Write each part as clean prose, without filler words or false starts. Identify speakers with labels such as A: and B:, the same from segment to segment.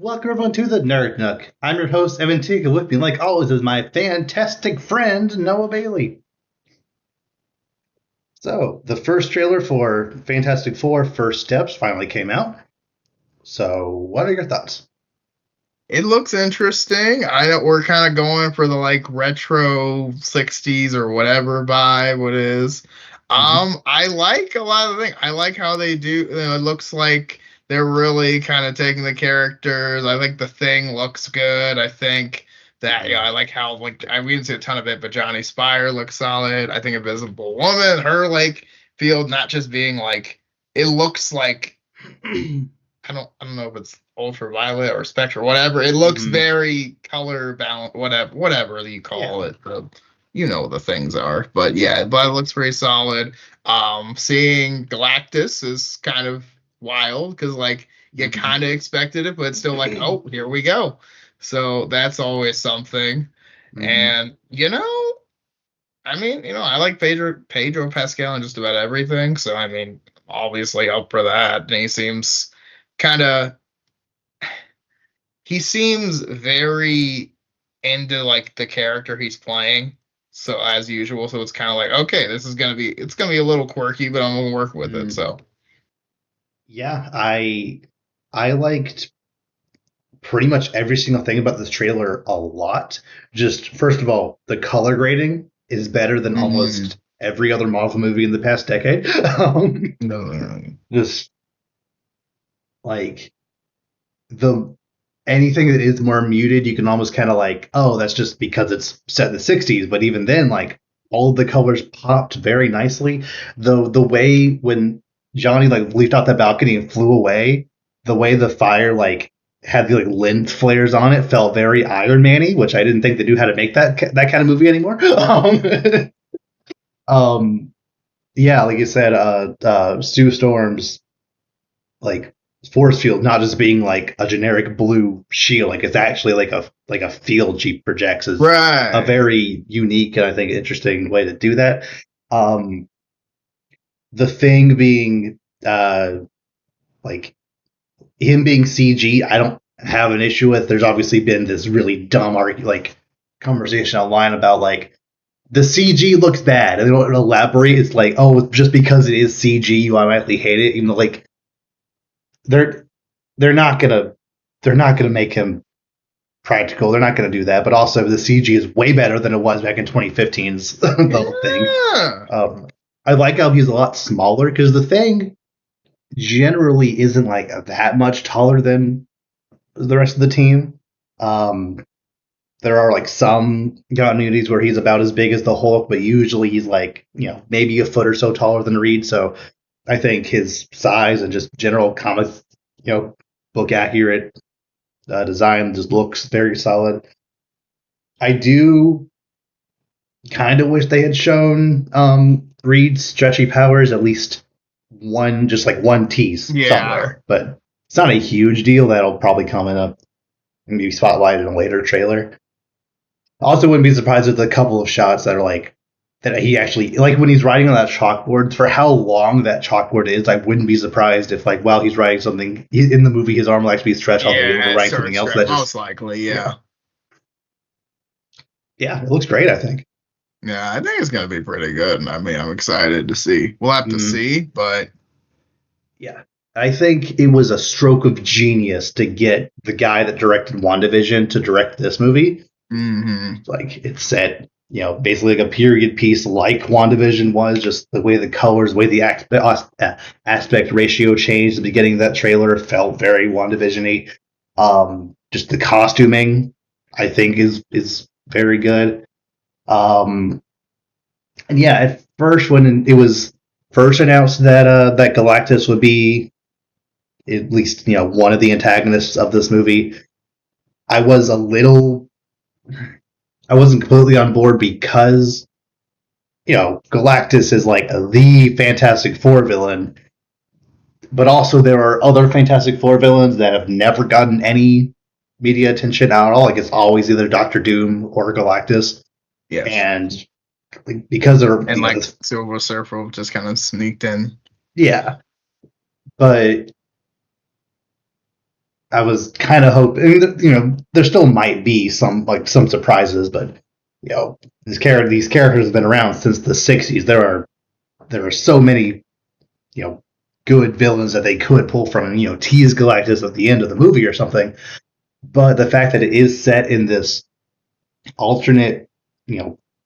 A: Welcome everyone to the Nerd Nook. I'm your host, Evan Teague, and with me, like always, is my fantastic friend, Noah Bailey. So, the first trailer for Fantastic Four First Steps finally came out. So, what are your thoughts?
B: It looks interesting. I know we're kind of going for the retro 60s or whatever vibe it is.
A: Mm-hmm.
B: I like a lot of things. I like how they do, it looks like they're really kind of taking the characters. I think the thing looks good. I think that,
A: Mm-hmm.
B: I like how we didn't see a ton of it, but Johnny Spire looks solid. I think Invisible Woman, her field not just being it looks like I don't know if it's ultraviolet or spectral, whatever. It looks
A: Mm-hmm.
B: very color balanced, whatever you
A: Yeah.
B: call it. You know what the things are, but yeah, but it looks pretty solid. Seeing Galactus is kind of wild because you
A: Mm-hmm.
B: kind of expected it, but it's still oh, here we go. So that's always something.
A: Mm-hmm.
B: And I like Pedro Pascal and just about everything. So obviously up for that. And kind of he seems very into the character he's playing. So as usual, so it's kind of okay, it's gonna be a little quirky, but I'm gonna work with it.
A: Mm-hmm.
B: So
A: Yeah, I liked pretty much every single thing about this trailer a lot. Just first of all, the color grading is better than
B: mm,
A: almost every other Marvel movie in the past decade.
B: no, no, no.
A: Just like the anything that is more muted, you can almost kind of oh, that's just because it's set in the '60s. But even then, all of the colors popped very nicely. The way when Johnny leaped off that balcony and flew away, the way the fire had the lens flares on it felt very Iron Man-y, which I didn't think they knew how to make that kind of movie anymore. um yeah, like you said, Sue Storm's like force field not just being a generic blue shield, it's actually like a field she projects is a
B: Right.
A: very unique and I think interesting way to do that. Um, the thing being like him being CG, I don't have an issue with. There's obviously been this really dumb conversation online about the CG looks bad, and they don't elaborate. It's oh, just because it is CG, you automatically hate it, even though they're they're not gonna they're not gonna make him practical. They're not gonna do that. But also the CG is way better than it was back in 2015's the whole thing.
B: Yeah.
A: Um, I like how he's a lot smaller because the thing generally isn't that much taller than the rest of the team. Um, there are some continuities where he's about as big as the Hulk, but usually he's maybe a foot or so taller than Reed. So I think his size and just general comic, book accurate design just looks very solid. I do kind of wish they had shown Reed's stretchy powers at least just one tease
B: Yeah.
A: somewhere, but it's not a huge deal. That'll probably come in a maybe spotlight in a later trailer. I also wouldn't be surprised with a couple of shots that are that he actually when he's writing on that chalkboard for how long that chalkboard is. I wouldn't be surprised if while he's writing something in the movie, his arm will actually stretch all the way over to
B: Yeah,
A: write something
B: certain
A: else.
B: stretch.
A: That just
B: Most likely,
A: yeah,
B: yeah.
A: yeah, it looks great. I think.
B: Yeah, I think it's gonna be pretty good. And I'm excited to see. We'll have to
A: Mm,
B: see, but
A: yeah, I think it was a stroke of genius to get the guy that directed WandaVision to direct this movie.
B: hmm
A: It's set, basically a period piece like WandaVision was, just the way the colors, the way the aspect ratio changed at the beginning of that trailer felt very WandaVision-y. Just the costuming, I think, is very good. Um, and yeah, at first when it was first announced that Galactus would be at least one of the antagonists of this movie, I was a little I wasn't completely on board because Galactus is the Fantastic Four villain, but also there are other Fantastic Four villains that have never gotten any media attention at all. It's always either Doctor Doom or Galactus,
B: yes.
A: and because they're
B: And Silver Surfer just kind of sneaked in.
A: yeah, but I was kind of hoping that, there still might be some surprises, but these characters have been around since the '60s. There are so many you know good villains that they could pull from and tease Galactus at the end of the movie or something. But the fact that it is set in this alternate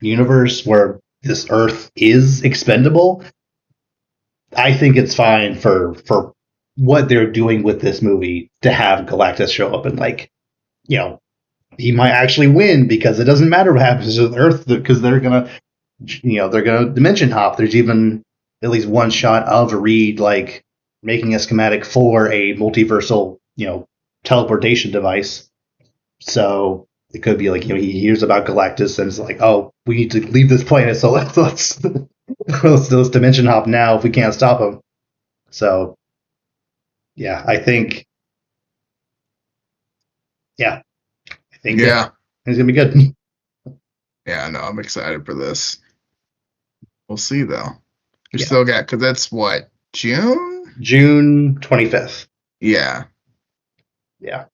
A: universe where this Earth is expendable, I think it's fine for what they're doing with this movie to have Galactus show up and you know he might actually win because it doesn't matter what happens to the Earth because they're gonna dimension hop. There's even at least one shot of Reed making a schematic for a multiversal teleportation device. So it could be he hears about Galactus and it's like, oh, we need to leave this planet, so let's dimension hop now if we can't stop him. So yeah, I think
B: Yeah.
A: it's gonna be good.
B: Yeah, no, I'm excited for this. We'll see though. We
A: Yeah.
B: still got, because that's what, June?
A: June 25th.
B: Yeah.
A: Yeah.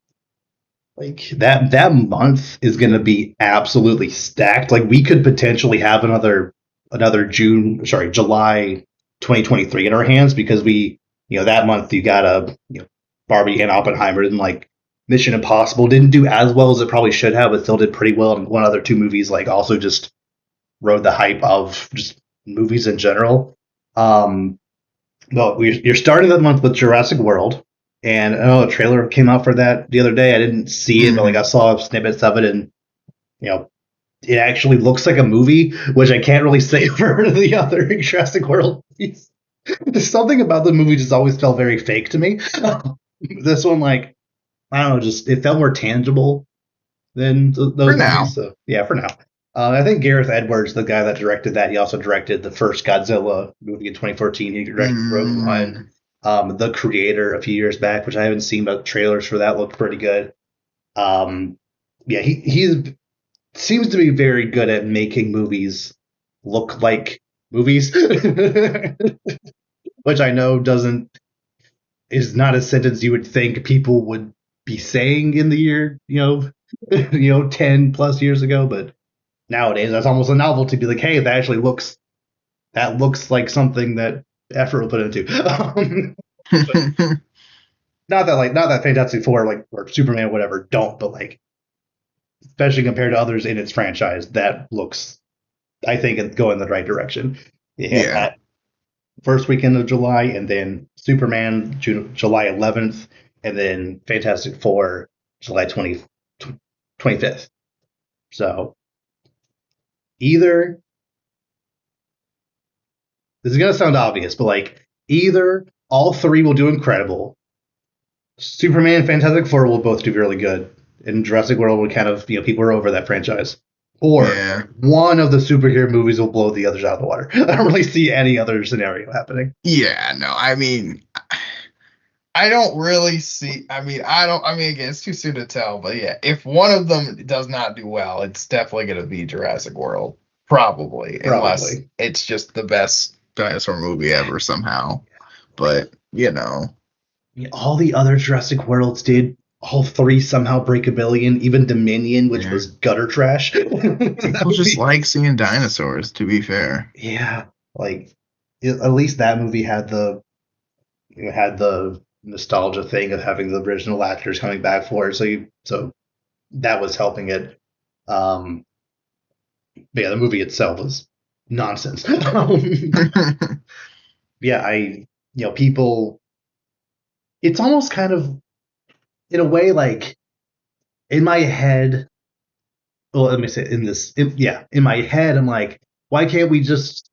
A: That month is going to be absolutely stacked. We could potentially have another July 2023 in our hands because that month you got Barbie and Oppenheimer and Mission Impossible didn't do as well as it probably should have, but still did pretty well. And one other two movies also just rode the hype of just movies in general. Well, you're starting the month with Jurassic World, and I know a trailer came out for that the other day. I didn't see it, but I saw snippets of it, and it actually looks like a movie, which I can't really say for the other Jurassic World movies. There's something about the movie just always felt very fake to me. This one, I don't know, just it felt more tangible than those
B: For now.
A: movies. So yeah, for now. I think Gareth Edwards, the guy that directed that, he also directed the first Godzilla movie in 2014. He directed Rogue One, The Creator a few years back, which I haven't seen, but trailers for that looked pretty good. Yeah, he seems to be very good at making movies look like movies, which I know is not a sentence you would think people would be saying in the year 10 plus years ago, but nowadays that's almost a novelty to be like, hey, that looks like something that effort will put into. Not that Fantastic Four or Superman or whatever don't, but especially compared to others in its franchise, that looks, I think, it's going in the right direction. Yeah, that first weekend of July, and then Superman July 11th, and then Fantastic Four July 25th. So either this is gonna sound obvious, but either all three will do incredible. Superman and Fantastic Four will both do really good, and Jurassic World will kind of people are over that franchise. Or one of the superhero movies will blow the others out of the water. I don't really see any other scenario happening.
B: Yeah, no, I mean, I don't really see. I mean, again, it's too soon to tell, but yeah, if one of them does not do well, it's definitely going to be Jurassic World, probably, unless it's just the best dinosaur movie ever somehow. But
A: all the other Jurassic Worlds did. All three somehow break $1 billion. Even Dominion, which was gutter trash.
B: People just like seeing dinosaurs. To be fair,
A: yeah, at least that movie had the nostalgia thing of having the original actors coming back for it. So that was helping it. But yeah, the movie itself was nonsense. Yeah, people. It's almost kind of, in a way, in my head. Well, let me say in my head, I'm like, why can't we just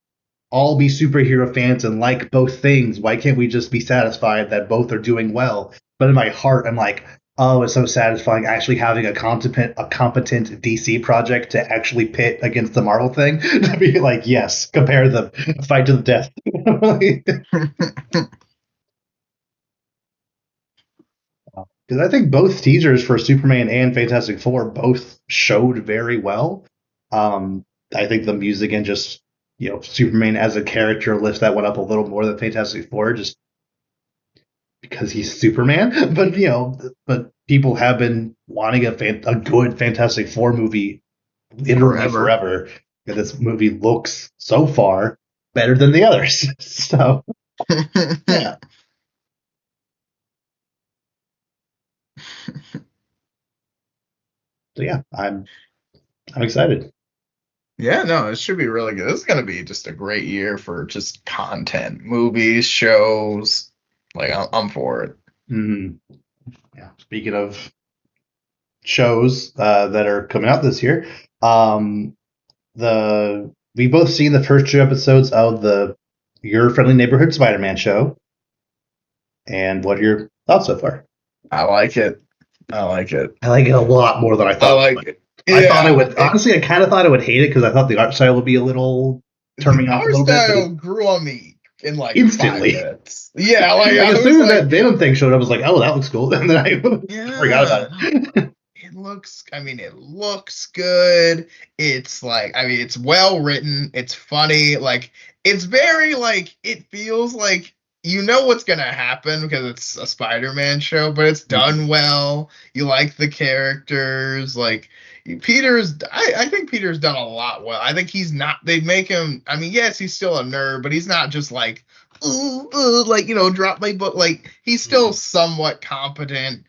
A: all be superhero fans and like both things? Why can't we just be satisfied that both are doing well? But in my heart, I'm like, oh, it's so satisfying actually having a competent DC project to actually pit against the Marvel thing. To be like, yes, compare them, fight to the death. Because I think both teasers for Superman and Fantastic Four both showed very well. I think the music and just Superman as a character lifts that one up a little more than Fantastic Four, just because he's Superman. But people have been wanting a good Fantastic Four movie literally forever. And this movie looks so far better than the others. So yeah. So yeah, I'm excited.
B: Yeah, no, it should be really good. This is gonna be just a great year for just content, movies, shows. Like I'm for it.
A: Mm, yeah. Speaking of shows that are coming out this year, we both seen the first 2 episodes of the Your Friendly Neighborhood Spider-Man show. And what are your thoughts so far?
B: I like it. I like it.
A: I like it a lot more than I
B: I
A: thought.
B: like it.
A: I thought I
B: Yeah.
A: would honestly. I kind of thought I would hate it because I thought the art style would be a little turn me
B: The
A: off a
B: art
A: little bit, but
B: style grew on me in like 5
A: instantly.
B: minutes. Yeah, like
A: Like
B: I
A: as
B: was
A: soon as
B: like,
A: that Venom thing showed up, I was like, "Oh, that looks cool," and then I forgot
B: yeah,
A: about
B: no,
A: it.
B: it looks good. It's like, I mean, it's well written. It's funny. Like, it's very like, it feels like you know what's gonna happen because it's a Spider-Man show, but it's done well. You like the characters. Like, I think Peter's done a lot well. I think he's not. They make him. I mean, yes, he's still a nerd, but he's not just like, like drop my book. Like, he's still somewhat competent.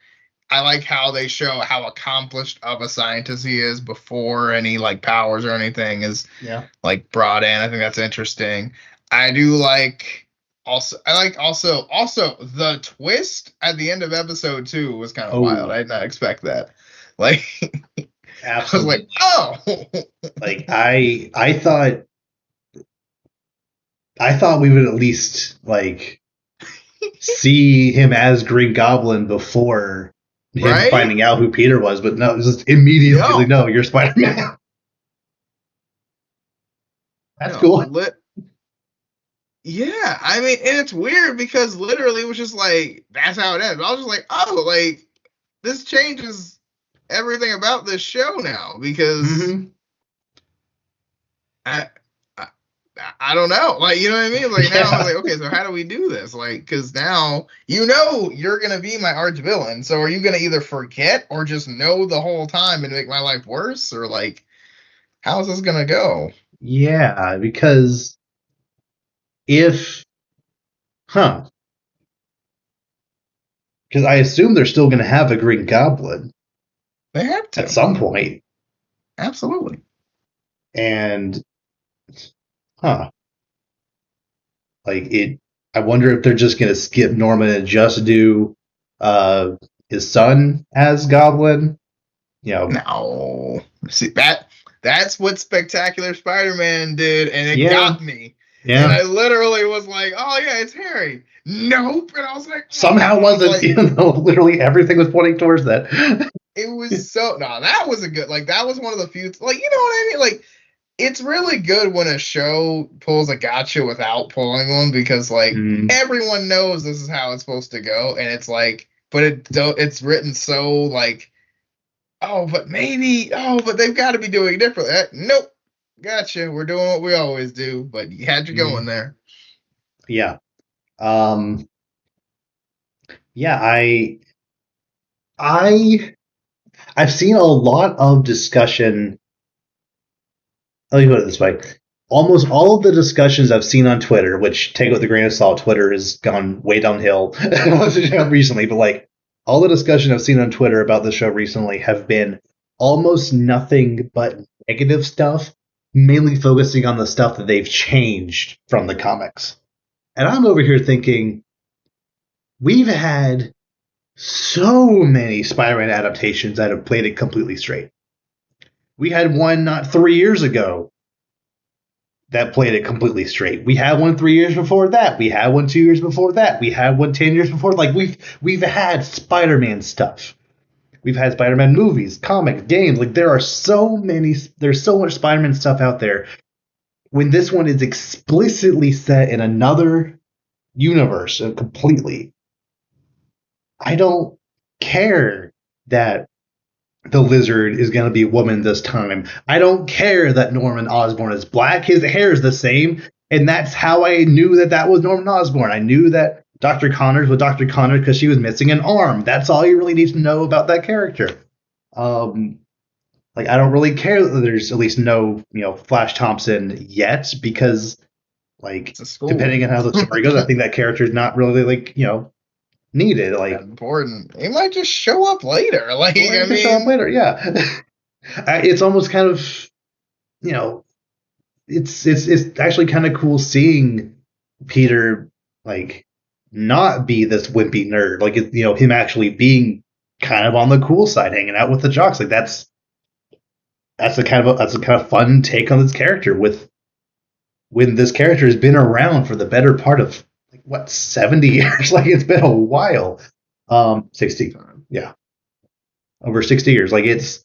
B: I like how they show how accomplished of a scientist he is before any like powers or anything is
A: Yeah.
B: like brought in. I think that's interesting. I do like also the twist at the end of episode 2 was kind of wild.
A: Oh,
B: I did not expect that. Like I was like,
A: absolutely.
B: oh,
A: Like I thought we would at least like see him as Green Goblin before him
B: right?
A: finding out who Peter was, but no, it was just immediately like,
B: No,
A: no, you're Spider-Man. That's
B: no,
A: cool.
B: yeah, I mean, and it's weird because literally it was just like that's how it ends. I was just like, oh, like this changes everything about this show now because
A: Mm-hmm.
B: I, I I don't know, like you know what I mean? Like now I was
A: Yeah.
B: like, okay, so how do we do this? Like, because now you're gonna be my arch villain, so are you gonna either forget or just know the whole time and make my life worse, or like how's this gonna go?
A: Yeah, because if, huh, because I assume they're still going to have a Green Goblin
B: They have
A: at
B: to,
A: some point,
B: absolutely.
A: and huh, like it. I wonder if they're just going to skip Norman and just do uh his son as Goblin. You know,
B: No, see that's what Spectacular Spider-Man did, and it
A: yeah,
B: got me. And
A: yeah.
B: I literally was like, "Oh yeah, it's Harry." Nope, and I was like,
A: Somehow wasn't,
B: like
A: even though literally everything was pointing towards that.
B: it was so. No, that was a good. Like that was one of the few. Like you know what I mean? Like it's really good when a show pulls a gotcha without pulling one because like
A: Mm,
B: everyone knows this is how it's supposed to go, and it's like, but it's written so like oh, but maybe, oh, but they've got to be doing it differently. Nope. Gotcha. We're doing what we always do, but you had you going
A: mm,
B: there.
A: yeah. Um. Yeah. I. I've seen a lot of discussion. Let me put it this way. Almost all of the discussions I've seen on Twitter, which take it with a grain of salt, Twitter has gone way downhill recently, but like all the discussion I've seen on Twitter about the show recently have been almost nothing but negative stuff, mainly focusing on the stuff that they've changed from the comics. And I'm over here thinking, we've had so many Spider-Man adaptations that have played it completely straight. We had one not 3 years ago that played it completely straight. We had one 3 years before that. We had one 2 years before that. We had one 10 years before. Like we've had Spider-Man stuff. We've had Spider-Man movies, comics, games. Like there are so many. There's so much Spider-Man stuff out there. When this one is explicitly set in another universe completely, I don't care that the lizard is going to be a woman this time. I don't care that Norman Osborn is black. His hair is the same. And that's how I knew that was Norman Osborn. I knew that Dr. Connors with Dr. Connors because she was missing an arm. That's all you really need to know about that character. Um, like I don't really care that there's at least no Flash Thompson yet because like
B: It's a school.
A: depending on how the story goes, I think that character is not really like needed.
B: That
A: Like
B: important. He might just show up later. Like,
A: or
B: I
A: he could show up
B: mean,
A: later. Yeah, it's almost kind of you know it's actually kind of cool seeing Peter like not be this wimpy nerd. Like him actually being kind of on the cool side, hanging out with the jocks. Like that's a kind of fun take on this character with when this character has been around for the better part of like what 70 years. Like it's been a while. 60, yeah, over 60 years. Like it's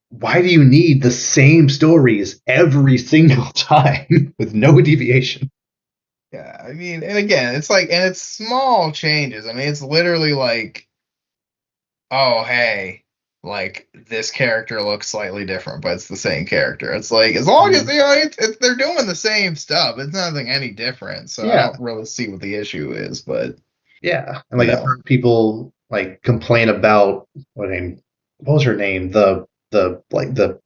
A: why do you need the same stories every single time with no deviation?
B: yeah, I mean, and again, it's like, and it's small changes. I mean, it's literally like, oh, hey, like this character looks slightly different, but it's the same character. It's like, as long as,
A: Mm,
B: they're doing the same stuff, it's nothing any different. So I
A: yeah,
B: don't really see what the issue is, but,
A: yeah. And
B: you
A: like I've
B: know,
A: heard people like complain about what was her name? The like the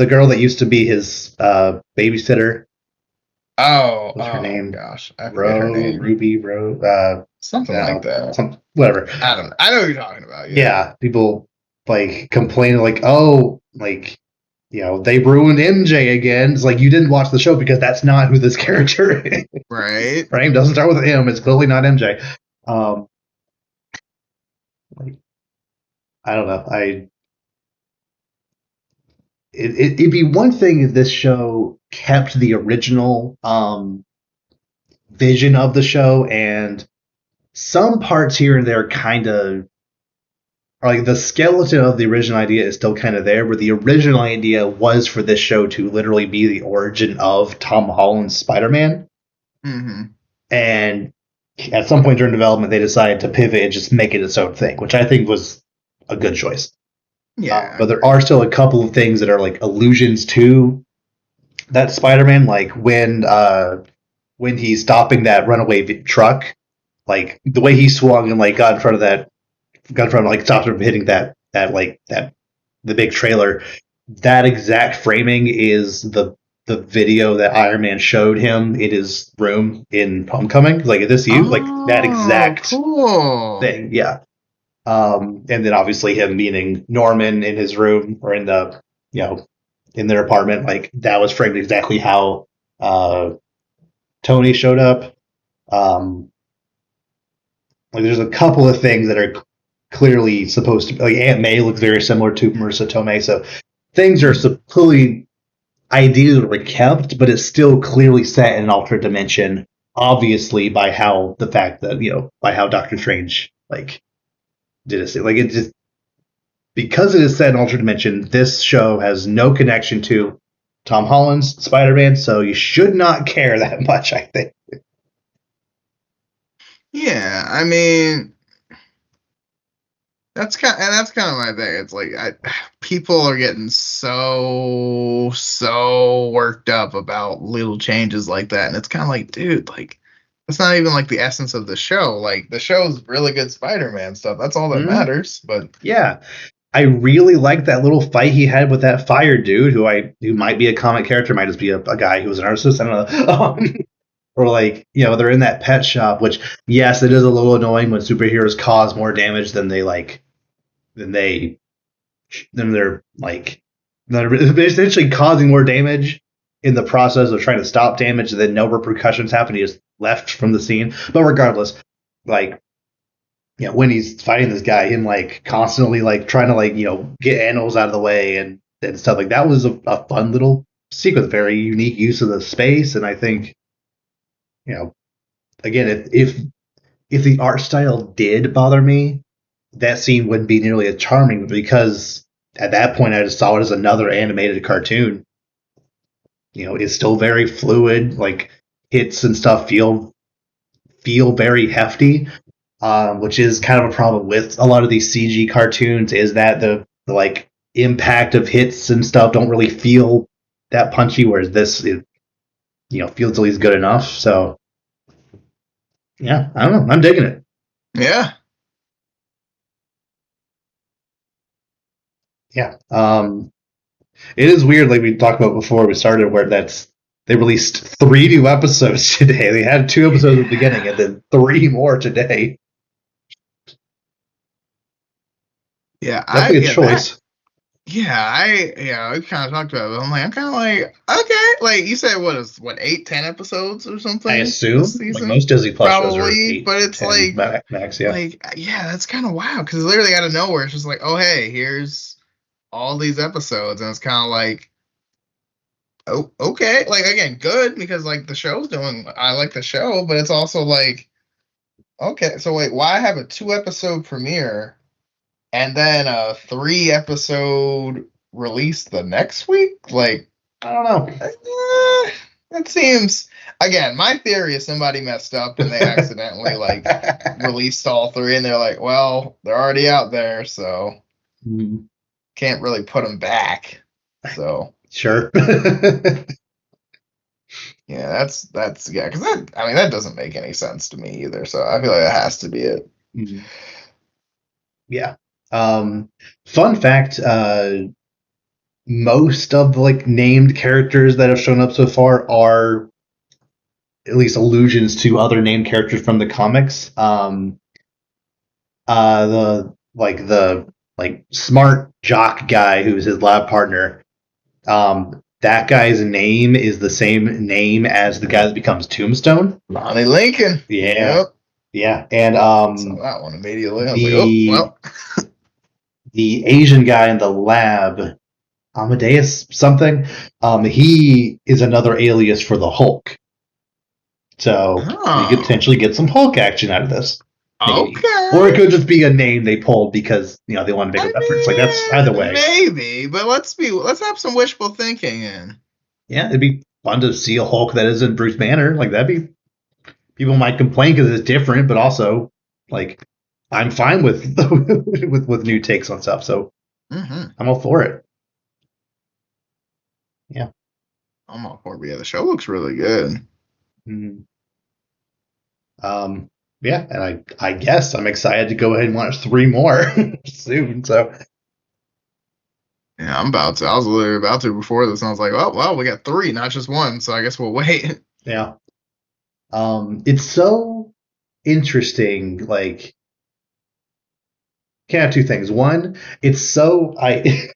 A: girl that used to be his babysitter. What's her
B: oh
A: name?
B: gosh, I forget her name.
A: Ruby Ro
B: Something like
A: no,
B: that.
A: some whatever.
B: I don't know. I know what you're talking about. Yeah.
A: Yeah, people like complain like, oh, like they ruined MJ again. It's like you didn't watch the show because that's not who this character is.
B: Right.
A: Her name doesn't start with an M. It's clearly not MJ. Um, like I don't know. It'd be one thing if this show kept the original vision of the show and some parts here and there kind of like the skeleton of the original idea is still kind of there, but the original idea was for this show to literally be the origin of Tom Holland's Spider-Man.
B: Mm-hmm.
A: And at some point during development, they decided to pivot and just make it its own thing, which I think was a good choice.
B: Yeah, I
A: But there
B: agree.
A: are still a couple of things that are like allusions to that Spider-Man, like when he's stopping that runaway truck, like the way he swung and like got in front of like stopped him from hitting that the big trailer. That exact framing is the video that Iron Man showed him in his room in Homecoming. Like, is this you? Like that
B: Oh,
A: exact
B: cool.
A: thing. Yeah. And then obviously him meeting Norman in his room or in the in their apartment. Like that was framed exactly how Tony showed up. Um, like there's a couple of things that are clearly supposed to like Aunt May looks very similar to Marissa Tomei, so things are clearly ideally kept, but it's still clearly set in an alternate dimension. Obviously, by how the fact that by how Doctor Strange like did it, like it just because it is set in alternate dimension. This show has no connection to Tom Holland's Spider-Man, so you should not care that much. I think.
B: Yeah, I mean, that's kind of my thing. It's like people are getting so worked up about little changes like that, and it's kind of like, dude, like that's not even like the essence of the show. Like the show's really good Spider-Man stuff. That's all that
A: Mm,
B: matters. But
A: yeah, I really liked that little fight he had with that fire dude, who might be a comic character, might just be a guy who was an artist. I don't know. Or like they're in that pet shop, which yes, it is a little annoying when superheroes cause more damage than than they than they're like they're essentially causing more damage in the process of trying to stop damage, and then no repercussions happen. He just left from the scene. But regardless, like when he's fighting this guy, him like constantly like trying to like get animals out of the way and stuff like that was a fun little sequence, very unique use of the space, and I think you know again if the art style did bother me, that scene wouldn't be nearly as charming because at that point I just saw it as another animated cartoon. It's still very fluid, like hits and stuff feel very hefty, which is kind of a problem with a lot of these CG cartoons. Is that the like impact of hits and stuff don't really feel that punchy, whereas this feels at least good enough. So Yeah, I don't know. I'm digging it.
B: Yeah.
A: Yeah. It is weird, like we talked about before we started, where they released 3 new episodes today. They had 2 episodes at the beginning, and then 3 more today.
B: Yeah,
A: Definitely a choice.
B: we kind of talked about it. I'm like, I'm kind of like, okay, like you said, what 8, 10 episodes or
A: I
B: something this
A: assume, like
B: season,
A: most Disney Plus shows are
B: probably.
A: eight
B: But
A: or
B: it's
A: 10 max. Yeah.
B: yeah, that's kind of wild because literally out of nowhere, it's just like, oh hey, here's all these episodes, and it's kind of like, oh okay, like again, good because like the show's doing, I like the show, but it's also like, okay, so wait, why have a 2 episode premiere and then a 3 episode release the next week? Like,
A: I don't know.
B: that seems, again, my theory is somebody messed up and they accidentally like released all 3, and they're like, well, they're already out there, so can't really put them back. So
A: Sure.
B: yeah, that's yeah, because that, I mean, that doesn't make any sense to me either. So I feel like that has to be it.
A: Yeah. Fun fact, most of the like named characters that have shown up so far are at least allusions to other named characters from the comics. The smart jock guy who's his lab partner. That guy's name is the same name as the guy that becomes Tombstone.
B: Lonnie Lincoln.
A: Yeah,
B: Yep.
A: yeah, and
B: Saw that one immediately. I was like, oh
A: the
B: well.
A: the Asian guy in the lab, Amadeus something. He is another alias for the Hulk. So we could
B: Oh,
A: potentially get some Hulk action out of this, maybe. Or it
B: okay.
A: could just be a name they pulled because they want to make a reference. Like that's either
B: I mean,
A: way.
B: maybe, but let's have some wishful thinking in.
A: Yeah, it'd be fun to see a Hulk that isn't Bruce Banner. Like that'd be. People might complain because it's different, but also like I'm fine with with new takes on stuff. So
B: Mm-hmm.
A: I'm all for it. Yeah.
B: I'm all for it. But yeah, the show looks really good.
A: Mhm. Um, yeah, and I guess I'm excited to go ahead and watch 3 more soon. So
B: Yeah, I'm about to. I was literally about to before this, and I was like, oh well, we got 3, not just 1. So I guess we'll wait.
A: yeah, it's so interesting. Like, can have 2 things. One, it's so I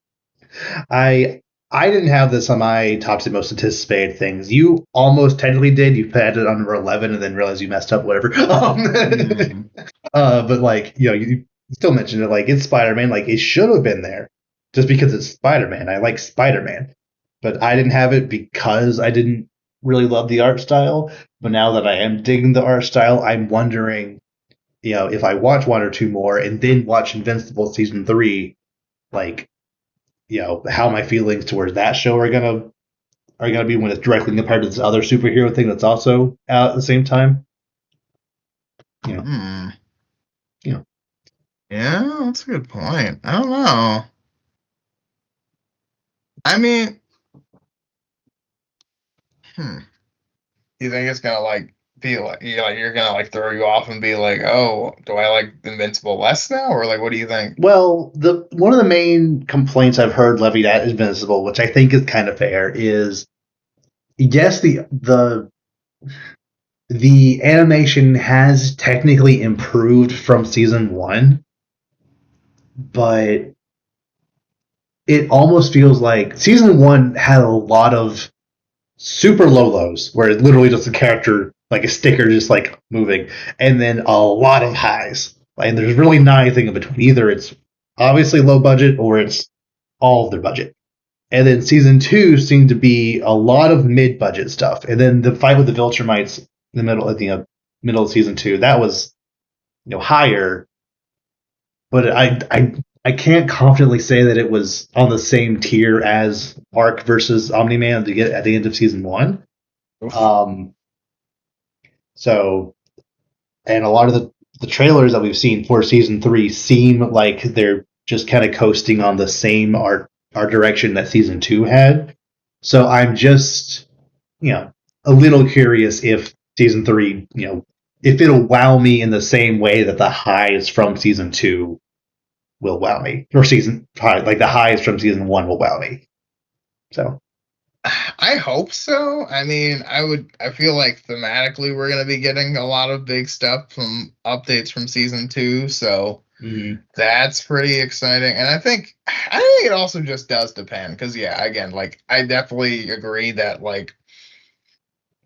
A: I didn't have this on my top 10 most anticipated things. You almost technically did. You had it on number 11 and then realized you messed up. Whatever.
B: Mm.
A: But like you still mentioned it. Like it's Spider-Man. Like it should have been there, just because it's Spider-Man. I like Spider-Man, but I didn't have it because I didn't really love the art style. But now that I am digging the art style, I'm wondering, if I watch 1 or 2 more and then watch Invincible season 3, like how my feelings towards that show are gonna be when it's directly compared to this other superhero thing that's also out at the same time. You know,
B: Hmm.
A: you know.
B: Yeah, that's a good point. I don't know. I mean, hmm. You think it's gonna like be like you're gonna like throw you off and be like, oh, do I like Invincible less now, or like what do you think?
A: Well, the one of the main complaints I've heard levied at Invincible, which I think is kind of fair, is yes, the animation has technically improved from season 1, but it almost feels like season 1 had a lot of super low lows where it's literally just a character like a sticker just like moving, and then a lot of highs. And there's really not anything in between. Either it's obviously low budget or it's all of their budget. And then season 2 seemed to be a lot of mid budget stuff. And then the fight with the Viltrumites in the middle at the middle of season 2, that was higher, but I can't confidently say that it was on the same tier as Arc versus Omni Man to get at the end of season 1.
B: Oof.
A: Um, so, and a lot of the trailers that we've seen for season 3 seem like they're just kind of coasting on the same art direction that season 2 had. So I'm just, a little curious if season 3, if it'll wow me in the same way that the highs from season 2 will wow me, or season like the highs from season 1 will wow me. So
B: I hope so. I mean, I feel like thematically we're going to be getting a lot of big stuff from updates from season 2, so that's pretty exciting. And I think it also just does depend, cuz yeah, again, like I definitely agree that like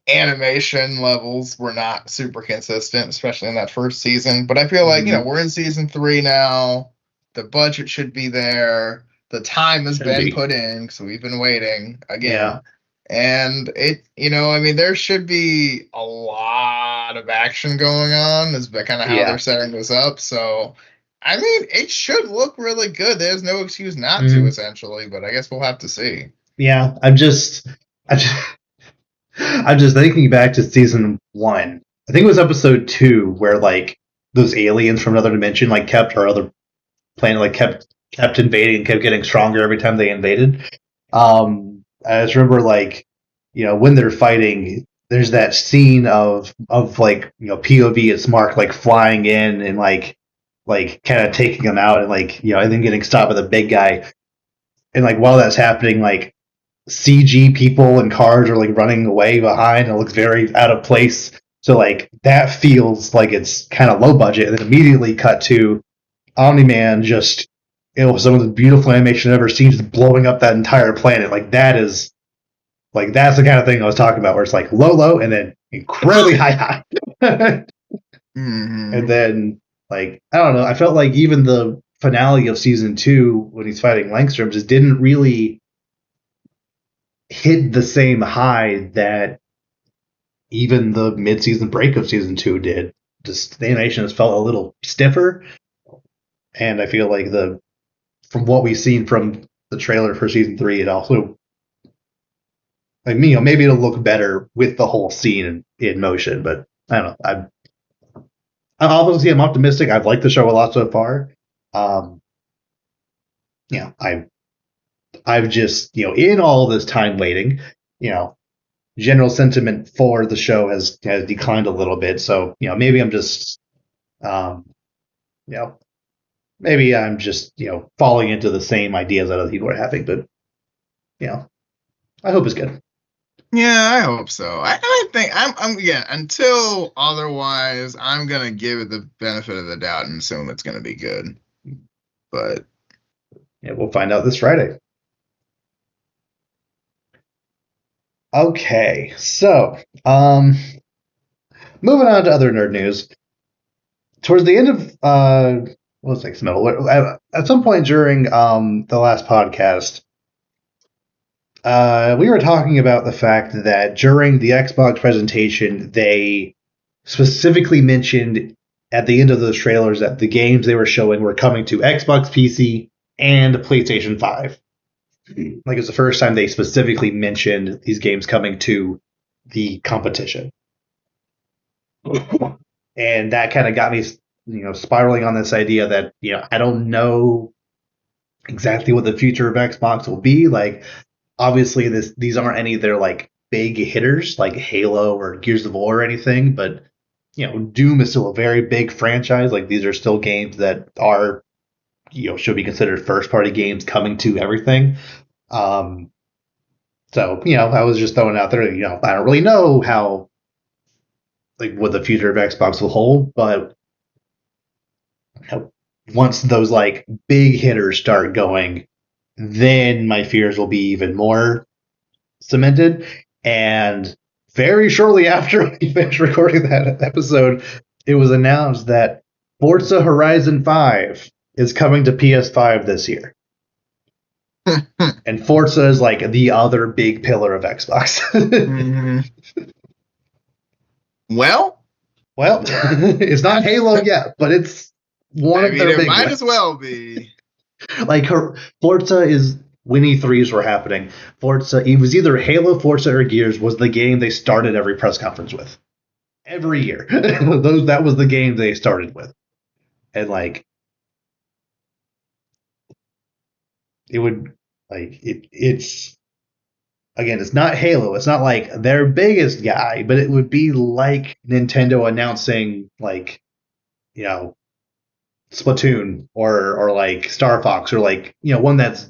B: animation levels were not super consistent, especially in that first season. But I feel like, we're in season 3 now. The budget should be there. The time has
A: should
B: been
A: be,
B: put in, so we've been waiting
A: yeah,
B: again. And I mean, there should be a lot of action going on, is kind of how they're
A: yeah.
B: setting this up. So, I mean, it should look really good. There's no excuse not to,
A: Mm,
B: essentially, but I guess we'll have to see.
A: yeah. I just, I'm just thinking back to season 1. I think it was episode 2 where like those aliens from another dimension like kept or other planet like kept invading and kept getting stronger every time they invaded. I just remember like when they're fighting, there's that scene of like POV. It's Mark like flying in and like kind of taking them out and like and then getting stopped by the big guy. And like while that's happening, like CG people and cars are like running away behind. And it looks very out of place. So like that feels like it's kind of low budget, and then immediately cut to Omni Man just it was some of the beautiful animation I've ever seen, just blowing up that entire planet. Like that's the kind of thing I was talking about, where it's like low low and then incredibly high high. And
B: Hmm.
A: then like I don't know, I felt like even the finale of season 2 when he's fighting Langstrom just didn't really hit the same high that even the mid-season break of season 2 did. Just the animation has felt a little stiffer, and I feel like the from what we've seen from the trailer for season 3, it also like me, maybe it'll look better with the whole scene in motion. But I don't know. I'm optimistic. I've liked the show a lot so far. Um, I've just in all this time waiting, you know, general sentiment for the show has declined a little bit. So maybe I'm just um, you know maybe I'm just falling into the same ideas that other people are having. But you know, I hope it's good.
B: Yeah, I hope so. I think I'm yeah. Until otherwise, I'm gonna give it the benefit of the doubt and assume it's gonna be good. But
A: Yeah, we'll find out this Friday. Okay, so moving on to other nerd news. Towards the end of what was it, Metal? At some point during the last podcast, we were talking about the fact that during the Xbox presentation, they specifically mentioned at the end of those trailers that the games they were showing were coming to Xbox, PC, and PlayStation 5. Like it's the first time they specifically mentioned these games coming to the competition. And that kind of got me spiraling on this idea that I don't know exactly what the future of Xbox will be. Like obviously these aren't any of their like big hitters like Halo or Gears of War or anything, but Doom is still a very big franchise. Like these are still games that are should be considered first party games coming to everything. um so I was just throwing out there, I don't really know how like what the future of Xbox will hold, but once those like big hitters start going, then my fears will be even more cemented. And very shortly after we finished recording that episode, it was announced that Forza Horizon 5 is coming to PS5 this year. And Forza is like the other big pillar of Xbox.
B: mhm. Well,
A: Well, it's not Halo yet, but it's one
B: I
A: of
B: mean,
A: their
B: it
A: big
B: might
A: ones.
B: as well be.
A: Like Forza is when E3s were happening. Forza, it was either Halo, Forza, or Gears was the game they started every press conference with. Every year, that was the game they started with, and like it would like it's again, it's not Halo. It's not like their biggest guy, but it would be like Nintendo announcing like, you know, Splatoon or like Star Fox or like, one that's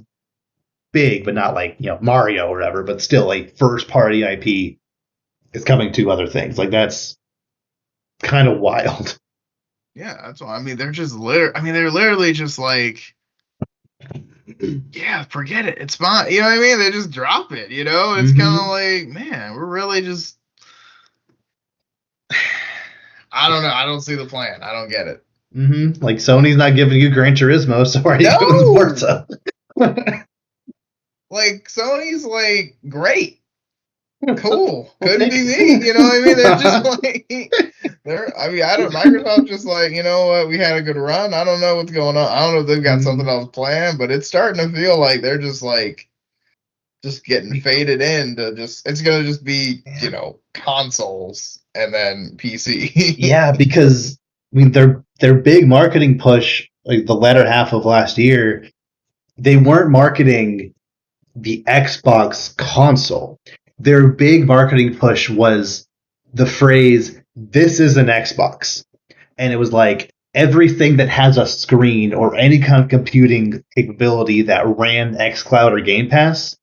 A: big but not like, Mario or whatever, but still a first party IP is coming to other things. Like that's kind of wild.
B: Yeah, that's why. I mean, they're just literally. I mean, they're literally just like, yeah, forget it. It's fine. You know what I mean? They just drop it. You know, it's kind of
A: Mm-hmm.
B: like, man, we're really just. I don't know. I don't see the plan. I don't get it.
A: Mm-hmm. Like Sony's not giving you Gran Turismo, so why are you giving
B: No,
A: Forza?
B: like Sony's like great, cool.
A: Well,
B: Couldn't be
A: thanks.
B: me. You know what I mean? They're just like they're. I mean, I don't. Microsoft just like, you know what? We had a good run. I don't know what's going on. I don't know if they've got something
A: Mm,
B: else planned, but it's starting to feel like they're just like just getting faded into just. It's gonna just be, you
A: yeah.
B: know, consoles and then PC.
A: Yeah, because I mean their big marketing push, like the latter half of last year, they weren't marketing the Xbox console. Their big marketing push was the phrase "This is an Xbox," and it was like everything that has a screen or any kind of computing capability that ran XCloud or Game Pass.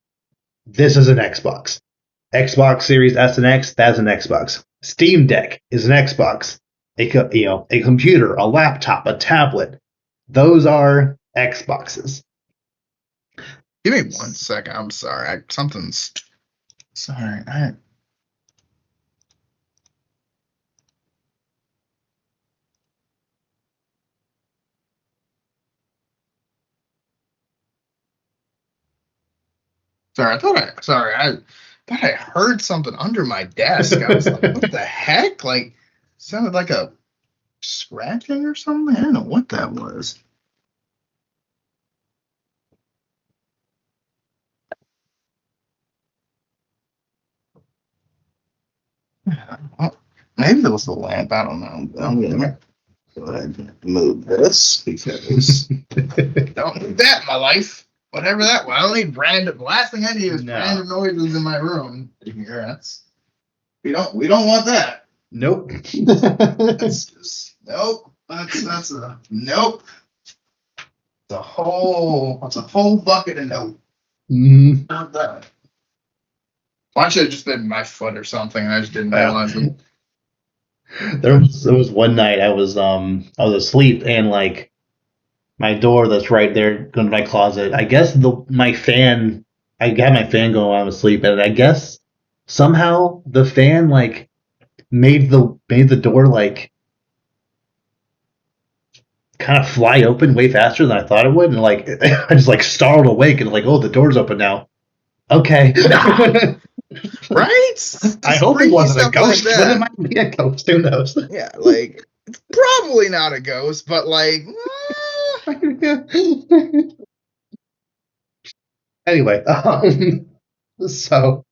A: This is an Xbox. Xbox Series S and X, that's an Xbox. Steam Deck is an Xbox. A computer, a laptop, a tablet. Those are Xboxes.
B: Give me 1 second. I'm sorry. Something's sorry. Sorry, I thought I heard something under my desk. I was like, what the heck? Like sounded like a scratching or something. I don't know what that was. Well, maybe it was the lamp. I don't know. I'm gonna go ahead and move this because don't need that in my life. Whatever that was. I don't need random. The last thing I need is
A: No.
B: random noises in my room. That's we don't want that.
A: Nope.
B: That's just nope. That's a nope. It's a whole bucket of nope.
A: Mm,
B: Not that. Why should have just been my foot or something and I just didn't
A: well,
B: realize it.
A: there was one night I was asleep and like my door that's right there going to my closet. I guess the my fan I had my fan going while I was asleep and I guess somehow the fan like made the door like kind of fly open way faster than I thought it would, and like I just like startled awake and like, oh, the door's open now. Okay.
B: Nah, right?
A: I
B: Just
A: hope it
B: freaky
A: wasn't a
B: stuff like
A: ghost, but it
B: that.
A: might be a ghost. Who knows?
B: Yeah, like it's probably not a ghost, but like
A: Anyway, so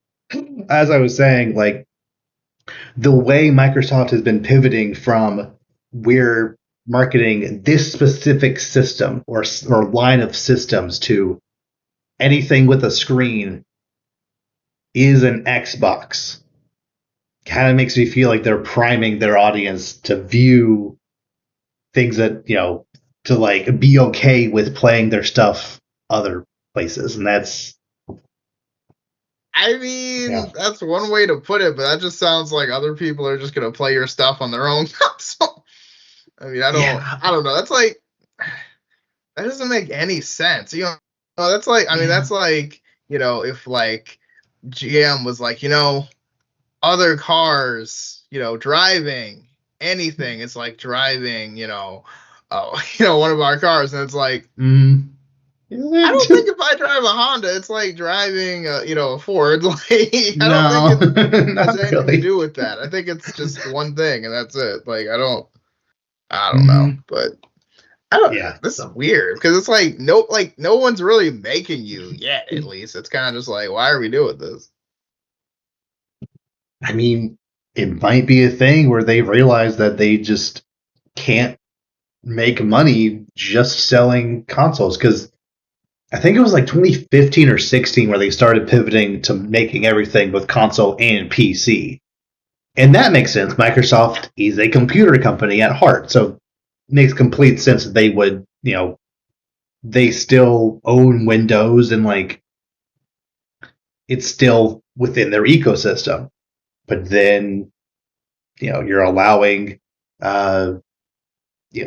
A: as I was saying, like the way Microsoft has been pivoting from we're marketing this specific system or line of systems to anything with a screen is an Xbox. Kind of makes me feel like they're priming their audience to view things that, to like be okay with playing their stuff other places. And that's,
B: I
A: yeah.
B: mean, that's one way to put it, but that just sounds like other people are just gonna play your stuff on their own console. I mean,
A: Yeah.
B: I don't know. That's like that doesn't make any sense. You know, that's like, I mean,
A: Yeah.
B: that's like, you know, if like GM was like, you know, other cars, you know, driving anything, it's like driving, you know, one of our cars, and it's like,
A: Mm.
B: I don't think if I drive a Honda, it's like driving, a Ford. Like, I don't think
A: No,
B: it has
A: not
B: anything to
A: really.
B: do with that. I think it's just one thing, and that's it. Like, I don't know,
A: Hmm.
B: but I don't.
A: Yeah.
B: This is
A: So,
B: weird because it's like no one's really making you yet. At least it's kind of just like, why are we doing this?
A: I mean, it might be a thing where they realize that they just can't make money just selling consoles because I think it was like 2015 or 16 where they started pivoting to making everything with console and PC. And that makes sense. Microsoft is a computer company at heart, so it makes complete sense that they would, they still own Windows and like it's still within their ecosystem. But then, you're allowing uh,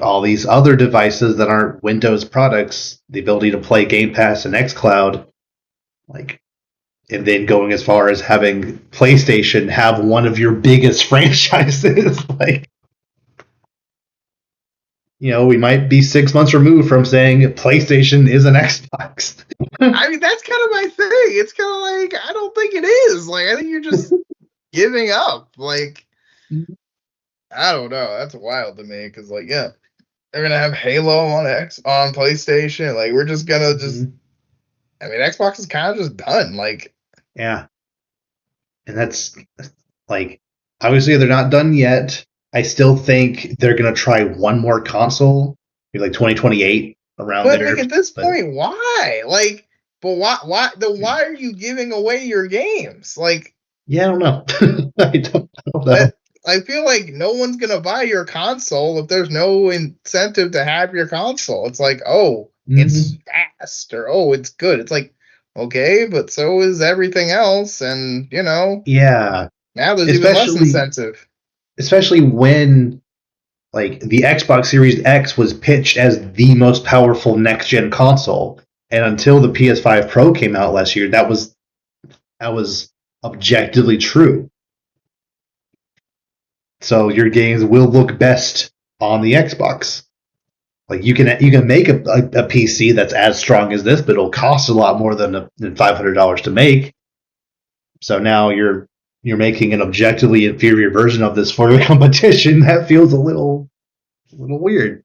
A: all these other devices that aren't Windows products the ability to play Game Pass and XCloud, like, and then going as far as having PlayStation have one of your biggest franchises. Like, we might be 6 months removed from saying PlayStation is an Xbox.
B: I mean, that's kind of my thing. It's kind of like, I don't think it is. Like, I think you're just giving up. Like, I don't know. That's wild to me because, like, yeah, they're gonna have Halo on PlayStation. Like, we're just gonna just. I mean, Xbox is kind of just done. Like,
A: Yeah, and that's like, obviously they're not done yet. I still think they're gonna try one more console, maybe like 2028 around
B: but like
A: there.
B: at this
A: But
B: point, why? Like, but why are you giving away your games? Like,
A: yeah, I don't know. I don't
B: I,
A: know.
B: I feel like no one's gonna buy your console if there's no incentive to have your console. It's like, oh, it's
A: Mm-hmm.
B: fast or oh, it's good. It's like, okay, but so is everything else, and
A: Yeah,
B: now there's even less
A: especially
B: incentive.
A: especially when like the Xbox Series X was pitched as the most powerful next gen console, and until the PS5 Pro came out last year, that was objectively true. So your games will look best on the Xbox. Like you can make a PC that's as strong as this, but it'll cost a lot more than $500 to make. So now you're making an objectively inferior version of this for the competition. That feels a little weird.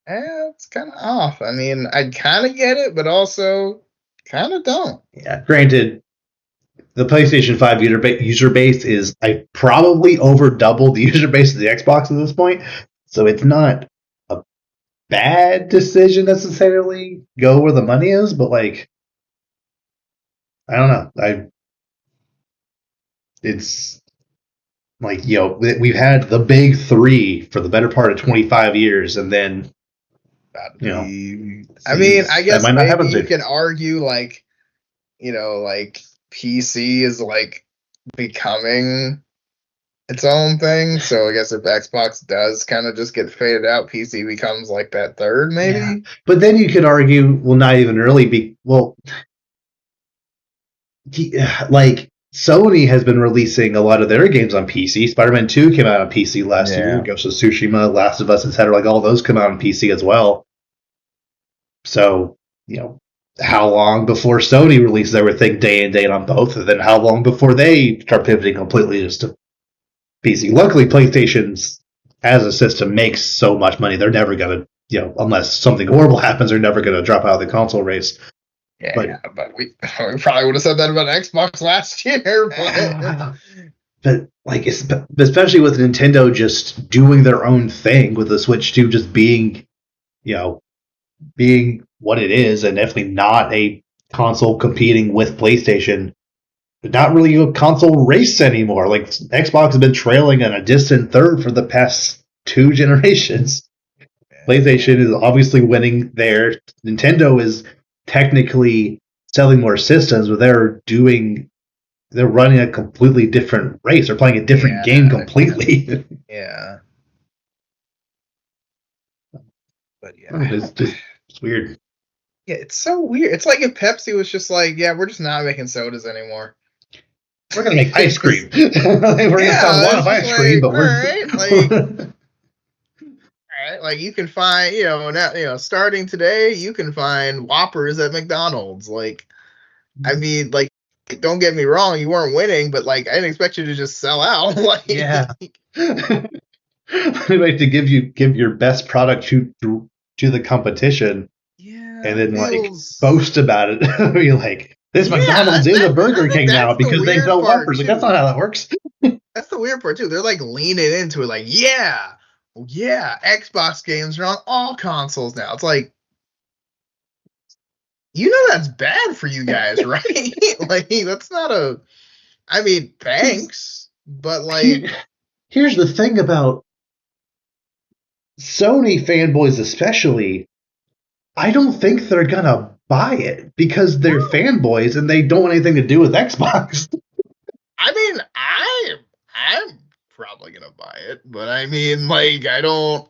B: It's kind of off. I mean, I kind of get it, but also kind of don't.
A: Yeah, granted, the PlayStation 5 user base is I probably over doubled the user base of the Xbox at this point, so it's not a bad decision necessarily. Go where the money is, but like I don't know. It's like we've had the big three for the better part of 25 years, and then
B: About to
A: you know
B: be. I mean, I
A: these that
B: guess
A: might not
B: maybe
A: happen
B: you
A: soon.
B: can argue like like PC is like becoming its own thing. So I guess if Xbox does kind of just get faded out, PC becomes like that third,
A: Yeah,
B: maybe.
A: but then you could argue, well, not even really be well. Like Sony has been releasing a lot of their games on PC. Spider-Man 2 came out on PC last year.
B: Yeah.
A: Ghost of Tsushima, Last of Us, etc. Like all those come out on PC as well. So, how long before Sony releases everything day and date on both? And then how long before they start pivoting completely just to PC? Luckily, PlayStation's as a system makes so much money. They're never going to, unless something horrible happens, they're never going to drop out of the console race.
B: Yeah,
A: But
B: but we probably would have said that about Xbox last year, but
A: but like especially with Nintendo just doing their own thing with the Switch 2 just you know being what it is and definitely not a console competing with PlayStation, but not really a console race anymore. Like Xbox has been trailing in a distant third for the past two generations. PlayStation is obviously winning there. Nintendo is technically selling more systems, but they're running a completely different race. They're playing a different game
B: yeah,
A: completely.
B: yeah. But
A: it's
B: yeah,
A: just it's weird.
B: yeah, it's so weird. It's like if Pepsi was just like, yeah, we're just not making sodas anymore.
A: We're gonna make ice cream.
B: Just,
A: We're gonna sell a
B: yeah,
A: lot
B: it's
A: of
B: just
A: ice cream,
B: like,
A: but
B: all
A: we're
B: right, like, all right, like you can find, now, starting today, you can find Whoppers at McDonald's. Like, I mean, like, don't get me wrong, you weren't winning, but like, I didn't expect you to just sell out.
A: yeah.
B: Like,
A: We like to give your best product to the competition and
B: yeah, it
A: then like
B: feels,
A: boast about it. Be like, this
B: yeah,
A: McDonald's is a
B: I
A: Burger
B: think
A: King now
B: that's the
A: because they
B: weird
A: sell
B: part
A: Whoppers. Like that's not
B: too.
A: how that works.
B: That's the weird part too. They're like leaning into it, like, yeah, yeah, Xbox games are on all consoles now. It's like, You know that's bad for you guys, right? Like that's not a. I mean, thanks, but like,
A: Here's the thing about Sony fanboys, especially. I don't think they're gonna buy it because they're
B: no.
A: fanboys and they don't want anything to do with Xbox.
B: I mean, I'm probably gonna buy it, but I mean, like, I don't.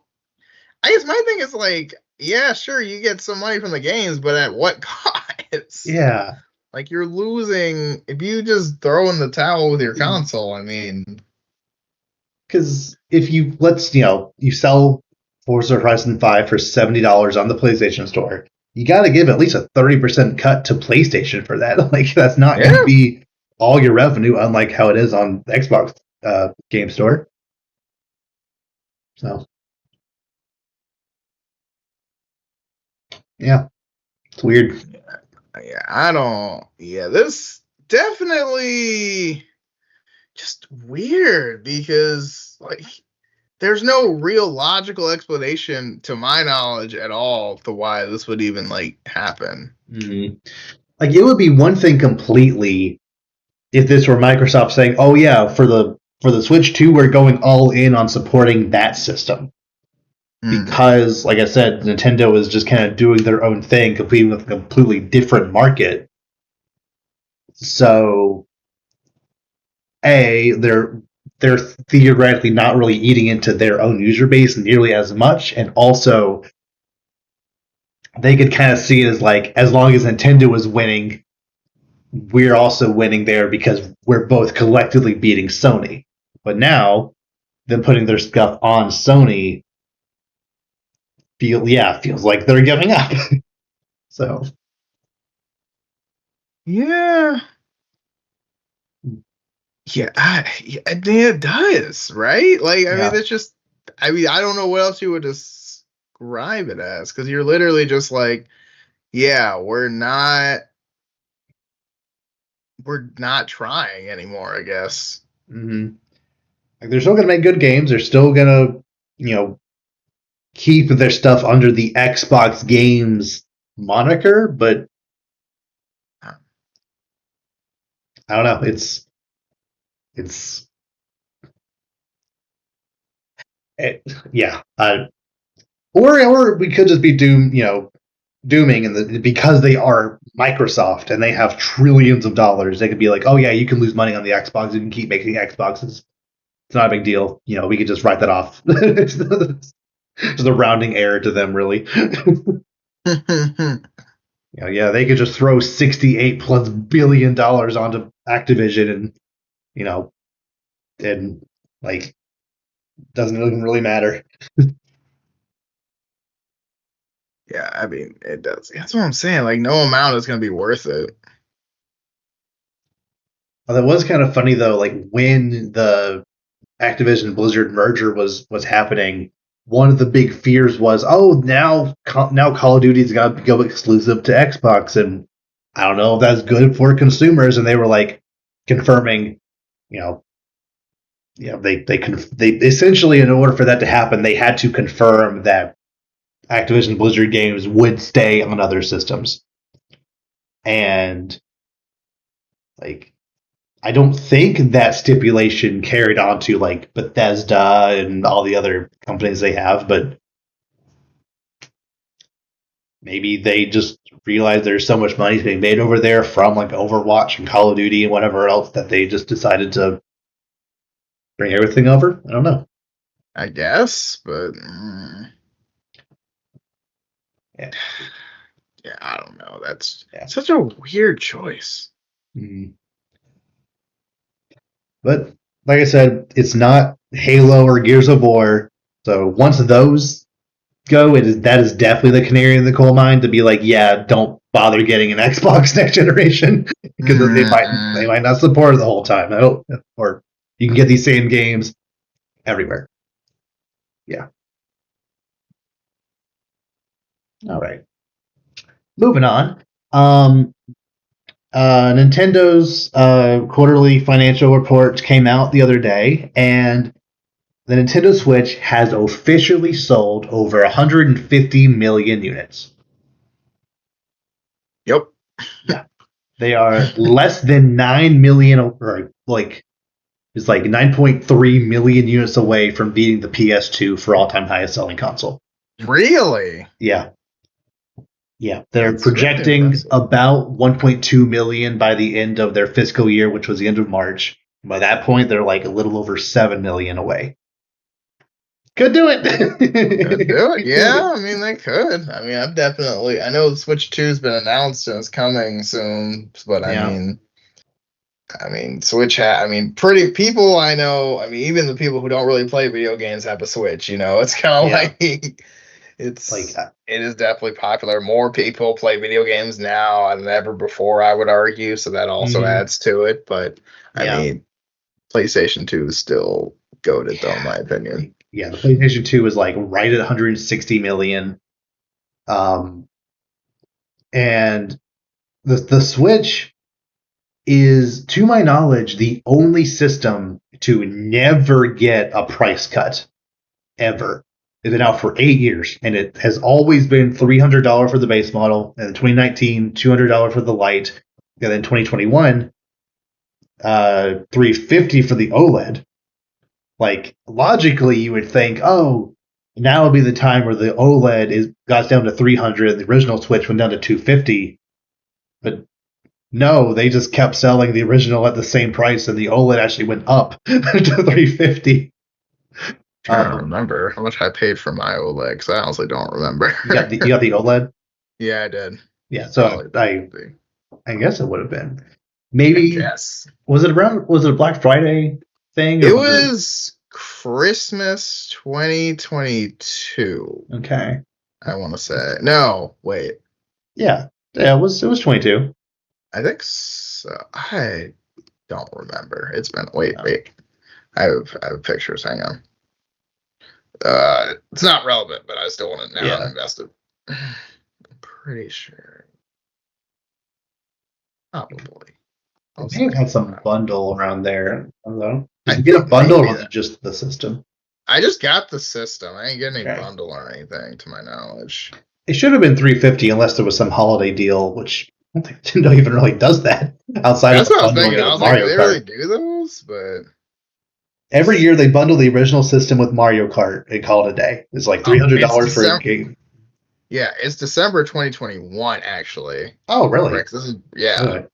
B: I guess my thing is like, yeah, sure, you get some money from the games, but at what cost?
A: Yeah,
B: Like, you're losing if you just throw in the towel with your console. I mean,
A: because if you you sell Forza Horizon 5 for $70 on the PlayStation Store, you got to give at least a 30% cut to PlayStation for that. Like that's not going to
B: yeah,
A: be all your revenue, unlike how it is on the Xbox Game Store. So yeah, it's weird.
B: yeah, I don't. Yeah, this definitely just weird because like there's no real logical explanation to my knowledge at all to why this would even like happen.
A: Mm-hmm. Like it would be one thing completely if this were Microsoft saying, "Oh yeah, for the Switch 2, we're going all in on supporting that system."
B: Mm.
A: Because, like I said, Nintendo is just kind of doing their own thing, competing with a completely different market. So, they're theoretically not really eating into their own user base nearly as much, and also they could kind of see it as like as long as Nintendo is winning, we're also winning there because we're both collectively beating Sony. But now, them putting their stuff on Sony feels like they're giving up. So
B: Yeah, yeah, I mean it does, right? Like, I mean,
A: yeah.
B: it's just, I mean, I don't know what else you would describe it as because you're literally just like, yeah, we're not trying anymore, I guess.
A: Mm-hmm. Like they're still gonna make good games. They're still gonna, you know, keep their stuff under the Xbox Games moniker, but I don't know. It's yeah. Or we could just be dooming and because they are Microsoft and they have trillions of dollars, they could be like, oh yeah, you can lose money on the Xbox, you can keep making Xboxes. It's not a big deal. We could just write that off. Just a rounding error to them, really. Yeah, they could just throw $68+ billion onto Activision, and you know, and like doesn't even really matter.
B: Yeah, I mean, it does. That's what I'm saying. Like, no amount is going to be worth it.
A: That was kind of funny though. Like when the Activision Blizzard merger was happening, one of the big fears was, oh, now Call of Duty's got to go exclusive to Xbox, and I don't know if that's good for consumers. And they were like confirming, you know, they essentially, in order for that to happen, they had to confirm that Activision Blizzard games would stay on other systems. And like I don't think that stipulation carried on to like Bethesda and all the other companies they have, but maybe they just realized there's so much money being made over there from like Overwatch and Call of Duty and whatever else that they just decided to bring everything over. I don't know.
B: I guess, but
A: Yeah.
B: yeah, I don't know. That's
A: Yeah.
B: such a weird choice.
A: Mm. But like I said, it's not Halo or Gears of War. So once those go, that is definitely the canary in the coal mine to be like, yeah, don't bother getting an Xbox next generation because they
B: Mm,
A: might not support it the whole time. I don't, or you can get these same games everywhere. Yeah. All right. Moving on. Um, Nintendo's quarterly financial report came out the other day, and the Nintendo Switch has officially sold over 150 million units. Yeah. They are less than 9 million, or like, it's like 9.3 million units away from beating the PS2 for all-time highest selling console.
B: Really?
A: Yeah. Yeah. They're
B: That's very
A: projecting
B: impressive.
A: about 1.2 million by the end of their fiscal year, which was the end of March. By that point, they're like a little over 7 million away. Could do
B: Could
A: it.
B: do it. Yeah, I mean they could. I mean, I know the Switch 2 has been announced and it's coming soon, but
A: Yeah.
B: Switch I mean, pretty people I know, I mean, even the people who don't really play video games have a Switch, you know. It's kind of
A: Yeah.
B: like
A: Like,
B: it is definitely popular. More people play video games now than ever before, I would argue, so that also
A: mhm.
B: adds to it, but I
A: Yeah.
B: mean, PlayStation 2 is still goated though in
A: Yeah.
B: my opinion.
A: Yeah. The PlayStation 2 is like right at 160 million. Um, and the Switch is, to my knowledge, the only system to never get a price cut ever. It's been out for 8 years, and it has always been $300 for the base model, and in 2019, $200 for the Lite, and then 2021, $350 for the OLED. Like, logically, you would think, oh, now would be the time where the OLED is got down to 300, and the original Switch went down to 250. But no, they just kept selling the original at the same price, and the OLED actually went up to 350.
B: Trying to
A: Um,
B: remember how much I paid for my OLED because I honestly don't remember.
A: you got the OLED,
B: Yeah, I did.
A: yeah. So
B: Probably
A: I guess it would have been,
B: I
A: maybe,
B: guess.
A: was it a Black Friday thing, or
B: It
A: was it
B: was Christmas 2022,
A: okay?
B: I want to say. No, wait.
A: Yeah, yeah. It was 22.
B: I think so. I don't remember. It's been
A: Yeah.
B: wait. I have pictures. Hang on. It's not relevant, but I still want it now. I'm
A: Yeah.
B: invested. I'm pretty sure. Probably.
A: They
B: I'll
A: may have
B: say.
A: had some bundle around there. I don't know.
B: I
A: Did you get a
B: think
A: bundle, or
B: maybe
A: was
B: that.
A: it just the system?
B: I just got the system. I didn't get any
A: Okay.
B: bundle or anything, to my knowledge.
A: It should have been 350 unless there was some holiday deal, which I don't think Nintendo even really does that outside of
B: That's
A: the
B: what I was
A: bundling
B: thinking.
A: it
B: I
A: with
B: was like, do
A: Mario
B: they really
A: Kart.
B: do those? But
A: Every year they bundle the original system with Mario Kart and call it a day. It's like
B: oh, it's
A: $300 for a
B: December.
A: game.
B: Yeah, it's December 2021 actually.
A: Oh,
B: Right?
A: really?
B: 'Cause this is yeah,
A: Okay.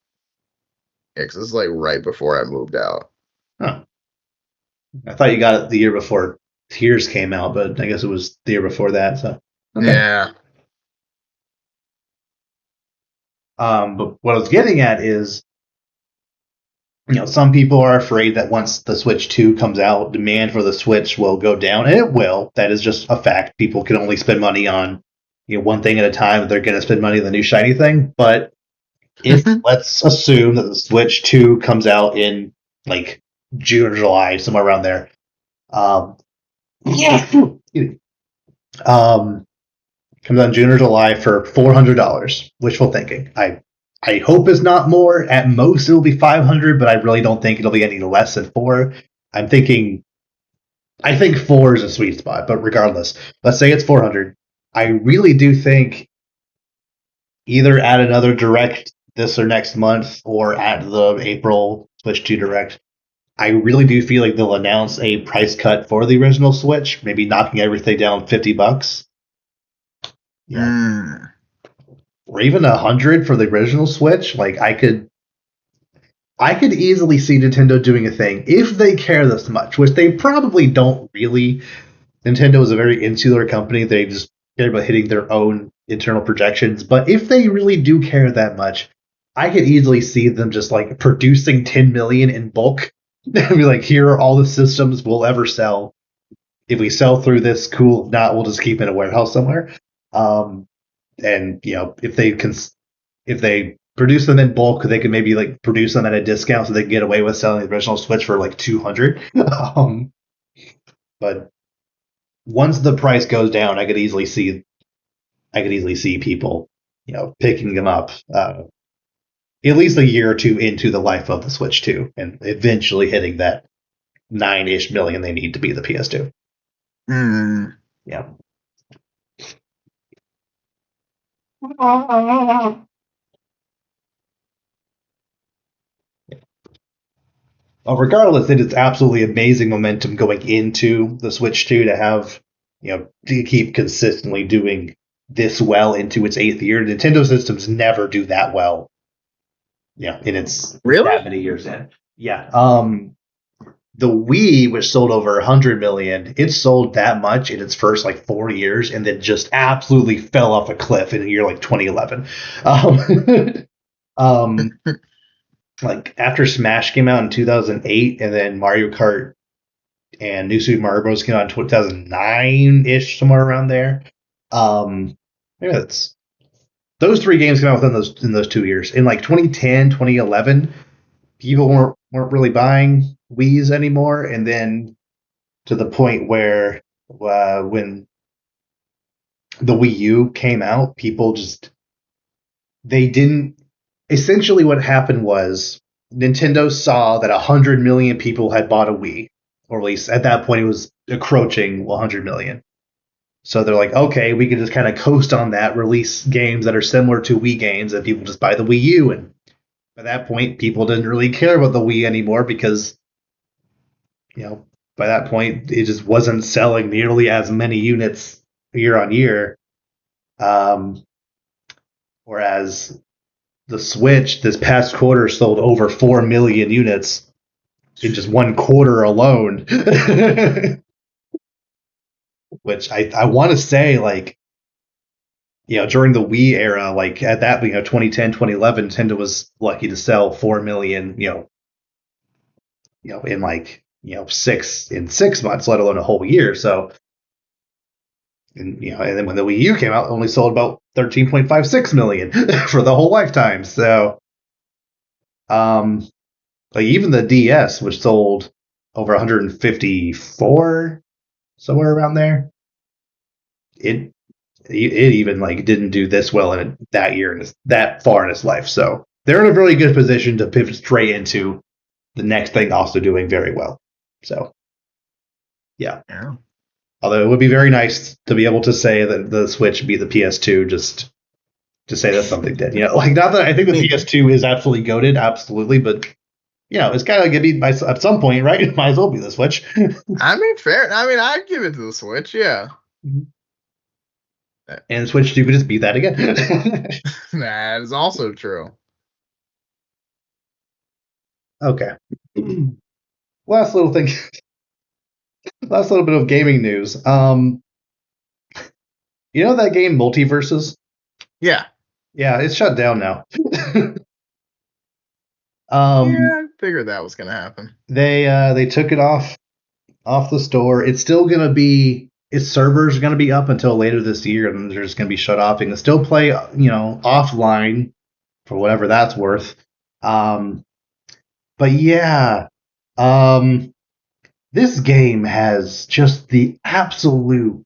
B: yeah. 'Cause this is like right before I moved out.
A: Huh. I thought you got it the year before Tears came out, but I guess it was the year before that. So okay.
B: Yeah.
A: But what I was getting at is, some people are afraid that once the Switch 2 comes out, demand for the Switch will go down, and it will. That is just a fact. People can only spend money on, one thing at a time. They're going to spend money on the new shiny thing. But if, let's assume that the Switch 2 comes out in like June or July, somewhere around there. Um, yeah. um, Comes out in June or July for $400. Wishful thinking. I hope it's not more. At most, it will be 500, but I really don't think it'll be any less than four. I'm thinking. I think four is a sweet spot, but regardless, let's say it's 400. I really do think either at another direct this or next month, or at the April Switch 2 direct, I really do feel like they'll announce a price cut for the original Switch, maybe knocking everything down $50. Yeah,
B: Mm.
A: or even 100 for the original Switch. Like, I could easily see Nintendo doing a thing if they care this much, which they probably don't really. Nintendo is a very insular company. They just care about hitting their own internal projections. But if they really do care that much, I could easily see them just like producing 10 million in bulk and be like, here are all the systems we'll ever sell. If we sell through this, cool. If not, we'll just keep it in a warehouse somewhere. Um, and if they produce them in bulk, they could maybe like produce them at a discount so they can get away with selling the original Switch for like 200. But once the price goes down, I could easily see people, picking them up at least a year or two into the life of the Switch 2, and eventually hitting that 9-ish million they need to be the PS2.
B: Mm.
A: Yeah. regardless, it is absolutely amazing momentum going into the Switch 2 to have, to keep consistently doing this well into its 8th year. Nintendo systems never do that well, in its
B: Really?
A: that many years in. Yeah. The Wii, which sold over 100 million, it sold that much in its first like 4 years, and then just absolutely fell off a cliff in a year like 2011. Um, um, like after Smash came out in 2008, and then Mario Kart and New Super Mario Bros. Came out in 2009 ish, somewhere around there. Maybe that's those three games came out within those 2 years. In like 2010, 2011, people weren't really buying Wii's anymore, and then to the point where when the Wii U came out, people just they didn't. Essentially, what happened was Nintendo saw that 100 million people had bought a Wii, or at least at that point it was approaching 100 million. So they're like, okay, we can just kind of coast on that, release games that are similar to Wii games, and people just buy the Wii U. And by that point, people didn't really care about the Wii anymore because, by that point, it just wasn't selling nearly as many units year on year. Whereas the Switch this past quarter sold over 4 million units in just one quarter alone. Which I want to say, like, during the Wii era, like at that, 2010, 2011, Nintendo was lucky to sell 4 million, in like, 6 months, let alone a whole year. So, and then when the Wii U came out, it only sold about 13.56 million for the whole lifetime. So, like even the DS, which sold over 154, somewhere around there, it even like didn't do this well in that year and that far in its life. So they're in a really good position to pivot straight into the next thing, also doing very well. So yeah. Although it would be very nice to be able to say that the Switch beat the PS2, just to say that something did. Like not that I think the PS2 is absolutely goated, absolutely, but it's gotta get beat by at some point, right? It might as well be the Switch.
B: I mean, fair. I mean, I'd give it to the Switch, yeah.
A: And Switch 2 could just beat that again.
B: That is also true.
A: Okay. Last little thing. Last little bit of gaming news. You know that game Multiversus?
B: Yeah.
A: Yeah, it's shut down now.
B: Yeah, I figured that was gonna happen.
A: They took it off the store. It's still gonna be its servers are gonna be up until later this year, and they're just gonna be shut off. You can still play, offline for whatever that's worth. But yeah, this game has just the absolute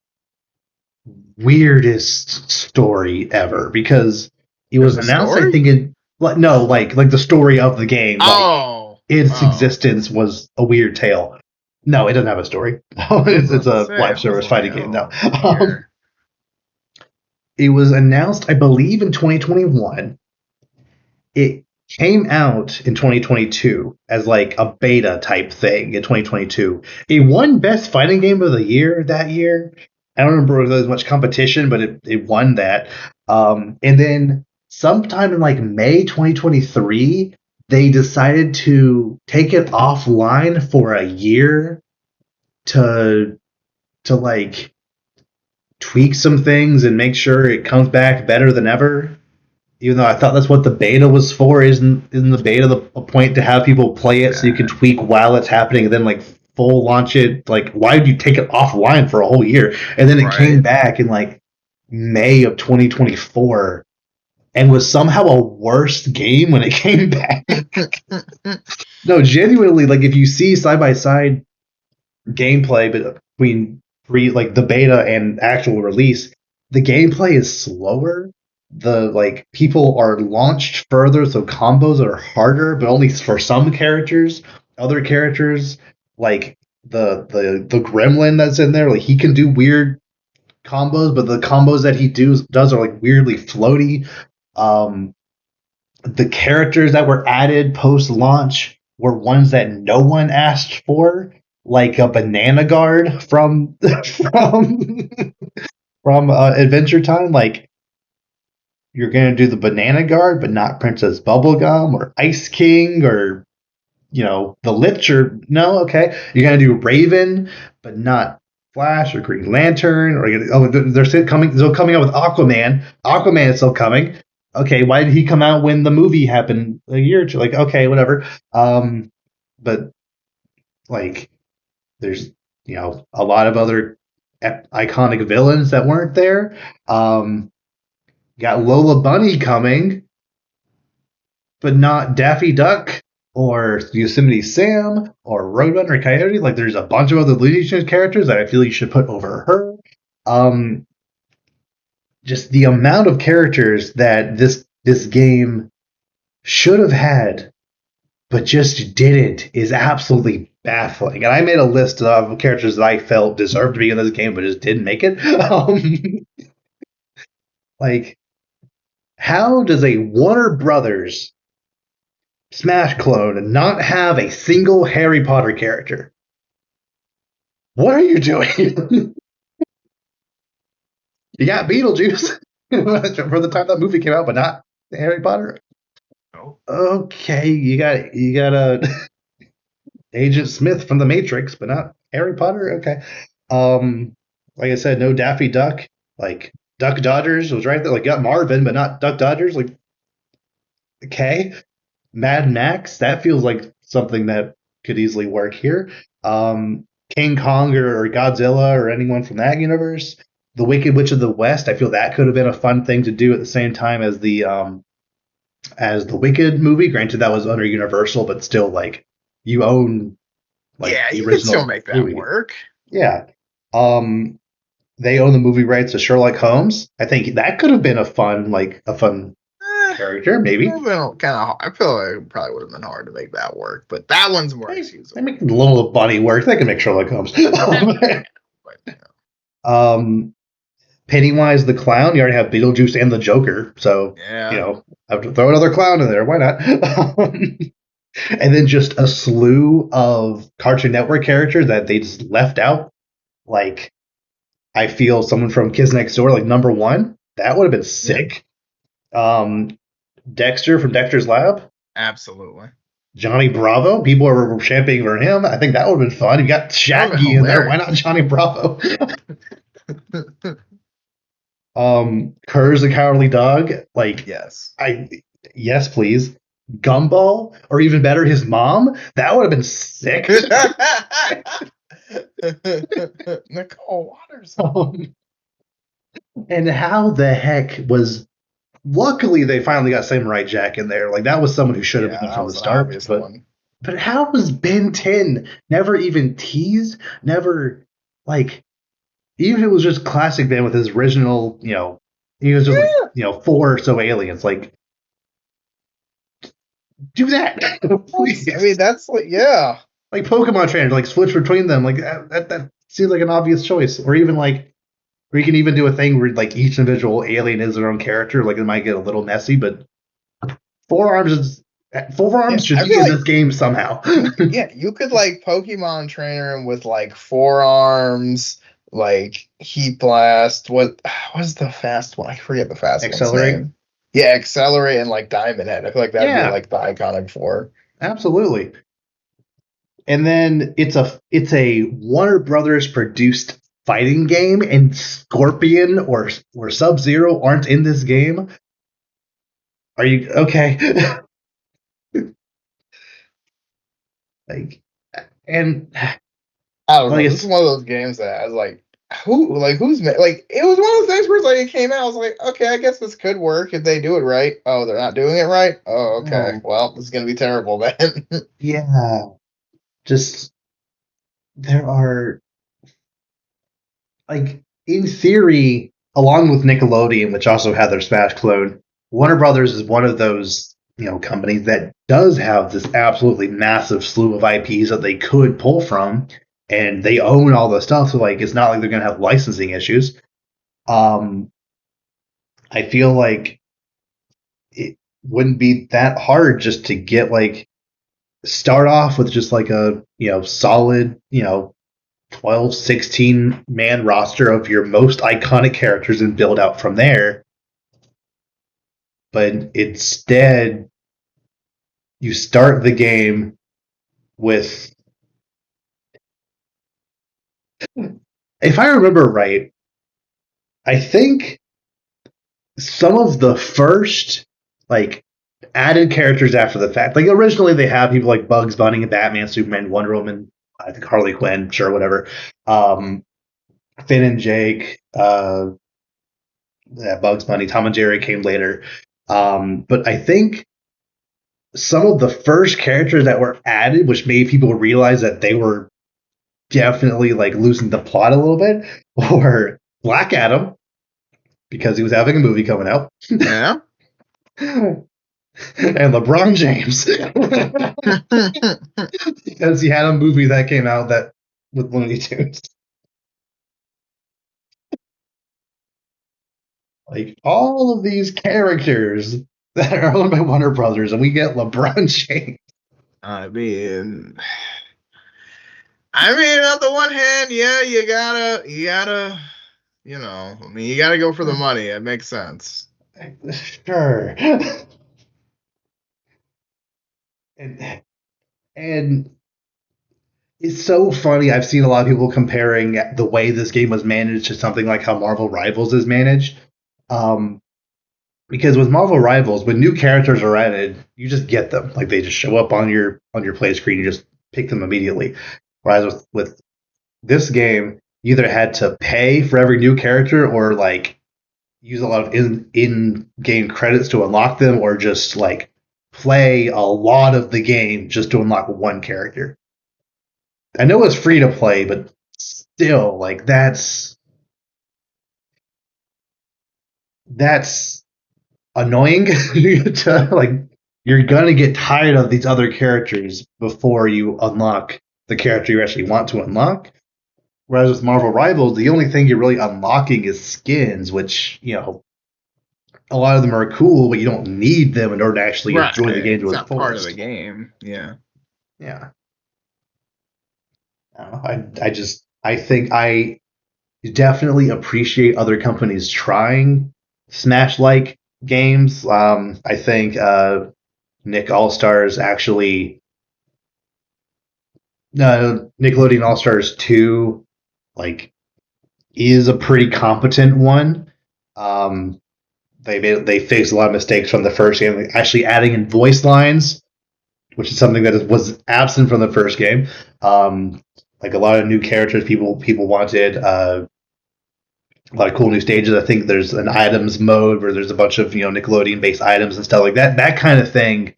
A: weirdest story ever because it was announced. I think no, like the story of the game.
B: Oh,
A: like its existence was a weird tale. No, it doesn't have a story. it's a live service fighting game. No, it was announced, I believe, in 2021. It came out in 2022 as like a beta type thing in 2022. It won Best Fighting Game of the Year that year. I don't remember if there was much competition, but it won that. And then sometime in like May 2023, they decided to take it offline for a year to like tweak some things and make sure it comes back better than ever. Even though I thought that's what the beta was for, isn't the beta a point to have people play it so you can tweak while it's happening and then like full launch it? Like, why did you take it offline for a whole year? And then it came back in like May of 2024 and was somehow a worse game when it came back. No, genuinely, like if you see side by side gameplay between like the beta and actual release, the gameplay is slower. The like people are launched further, so combos are harder, but only for some characters. Other characters, like the gremlin that's in there, like he can do weird combos, but the combos that he does are like weirdly floaty. The characters that were added post launch were ones that no one asked for, like a banana guard from from Adventure Time. Like you're gonna do the banana guard, but not Princess Bubblegum or Ice King or the Lich or no. Okay, you're gonna do Raven, but not Flash or Green Lantern or they're still coming. They're coming out with Aquaman. Aquaman is still coming. Okay, why did he come out when the movie happened a year or two? Like, okay, whatever. But like, there's a lot of other iconic villains that weren't there. Got Lola Bunny coming, but not Daffy Duck or Yosemite Sam or Roadrunner Coyote. Like, there's a bunch of other Looney Tunes characters that I feel you should put over her. Um, just the amount of characters that this game should have had, but just didn't, is absolutely baffling. And I made a list of characters that I felt deserved to be in this game, but just didn't make it. Like, how does a Warner Brothers Smash clone not have a single Harry Potter character? What are you doing? You got Beetlejuice for the time that movie came out, but not Harry Potter.
B: No.
A: Okay, you got Agent Smith from The Matrix, but not Harry Potter. Okay, like I said, no Daffy Duck. Like Duck Dodgers was right there. Like got Marvin, but not Duck Dodgers. Like okay, Mad Max. That feels like something that could easily work here. King Kong or Godzilla or anyone from that universe. The Wicked Witch of the West. I feel that could have been a fun thing to do at the same time as the Wicked movie. Granted, that was under Universal, but still, like you own like
B: Yeah,
A: the
B: you could still
A: original
B: make that
A: movie.
B: work.
A: Yeah. They own the movie rights to Sherlock Holmes. I think that could have been a fun character, maybe.
B: Kind of. I feel like it probably would have been hard to make that work, but that one's more
A: They
B: excusable.
A: make the little bunny work. They can make Sherlock Holmes. Pennywise the clown. You already have Beetlejuice and the Joker, so
B: Yeah.
A: I have to throw another clown in there. Why not? And then just a slew of Cartoon Network characters that they just left out. Like I feel someone from Kids Next Door, like number one, that would have been sick. Yeah. Dexter from Dexter's Lab.
B: Absolutely.
A: Johnny Bravo. People are championing for him. I think that would have been fun. You got Shaggy in there. Why not Johnny Bravo? Kurz the Cowardly Dog. Like
B: yes.
A: Yes, please. Gumball, or even better, his mom. That would have been sick.
B: Nicole Waters.
A: And how the heck was? Luckily, they finally got Samurai Jack in there. Like that was someone who should have been from the start. But how was Ben 10 never even teased? Never like even if it was just classic Ben with his original, he was just like, 4 or so aliens. Like do that. Please.
B: I mean, that's like
A: like Pokemon trainers, like switch between them. Like that seems like an obvious choice. Or even like, or you can even do a thing where like each individual alien is their own character. Like it might get a little messy, but Four Arms should be in this game somehow.
B: You could like Pokemon trainer him with like 4 arms, like Heat Blast. What was the fast one? I forget the fast
A: Accelerate.
B: One's name. Yeah, Accelerate and like Diamond Head. I feel like that'd be like the iconic 4.
A: Absolutely. And then it's a Warner Brothers produced fighting game, and Scorpion or Sub-Zero aren't in this game. Are you okay? Like, and
B: I don't know. This is one of those games that I was like, who's like? It was one of those things where it's like it came out. I was like, okay, I guess this could work if they do it right. Oh, they're not doing it right. Oh, okay. Well, this is gonna be terrible then.
A: Yeah, just there are like in theory, along with Nickelodeon, which also had their Smash clone, Warner Brothers is one of those companies that does have this absolutely massive slew of IPs that they could pull from, and they own all the stuff. So like, it's not like they're gonna have licensing issues. I feel like it wouldn't be that hard just to get like start off with just like a solid 12, 16 man roster of your most iconic characters and build out from there. But instead, you start the game with, if I remember right, I think some of the first like added characters after the fact. Like originally they have people like Bugs Bunny and Batman, Superman, Wonder Woman, I think Harley Quinn, sure, whatever. Um, Finn and Jake, yeah, Bugs Bunny, Tom and Jerry came later. But I think some of the first characters that were added, which made people realize that they were definitely like losing the plot a little bit, were Black Adam, because he was having a movie coming out.
B: Yeah.
A: And LeBron James, because he had a movie that came out that with Looney Tunes. Like all of these characters that are owned by Warner Brothers, and we get LeBron James.
B: I mean, on the one hand, yeah, you gotta, you gotta go for the money. It makes sense.
A: Sure. And it's so funny. I've seen a lot of people comparing the way this game was managed to something like how Marvel Rivals is managed. Um, because with Marvel Rivals, when new characters are added, you just get them. Like they just show up on your play screen. You just pick them immediately. Whereas with this game, you either had to pay for every new character or like use a lot of in game credits to unlock them, or just like play a lot of the game just to unlock one character. I know it's free to play, but still, like that's annoying. Like you're gonna get tired of these other characters before you unlock the character you actually want to unlock. Whereas with Marvel Rivals, the only thing you're really unlocking is skins, which a lot of them are cool, but you don't need them in order to actually
B: Right.
A: enjoy the game to
B: It's
A: its
B: not part of
A: fullest.
B: the game. Yeah.
A: Yeah. I don't know. I think I definitely appreciate other companies trying Smash like games. I think Nick All Stars actually, no, Nickelodeon All Stars 2 like is a pretty competent one. Um, they fixed a lot of mistakes from the first game, like actually adding in voice lines, which is something that was absent from the first game. Like a lot of new characters people wanted. A lot of cool new stages. I think there's an items mode where there's a bunch of Nickelodeon based items and stuff like that. That kind of thing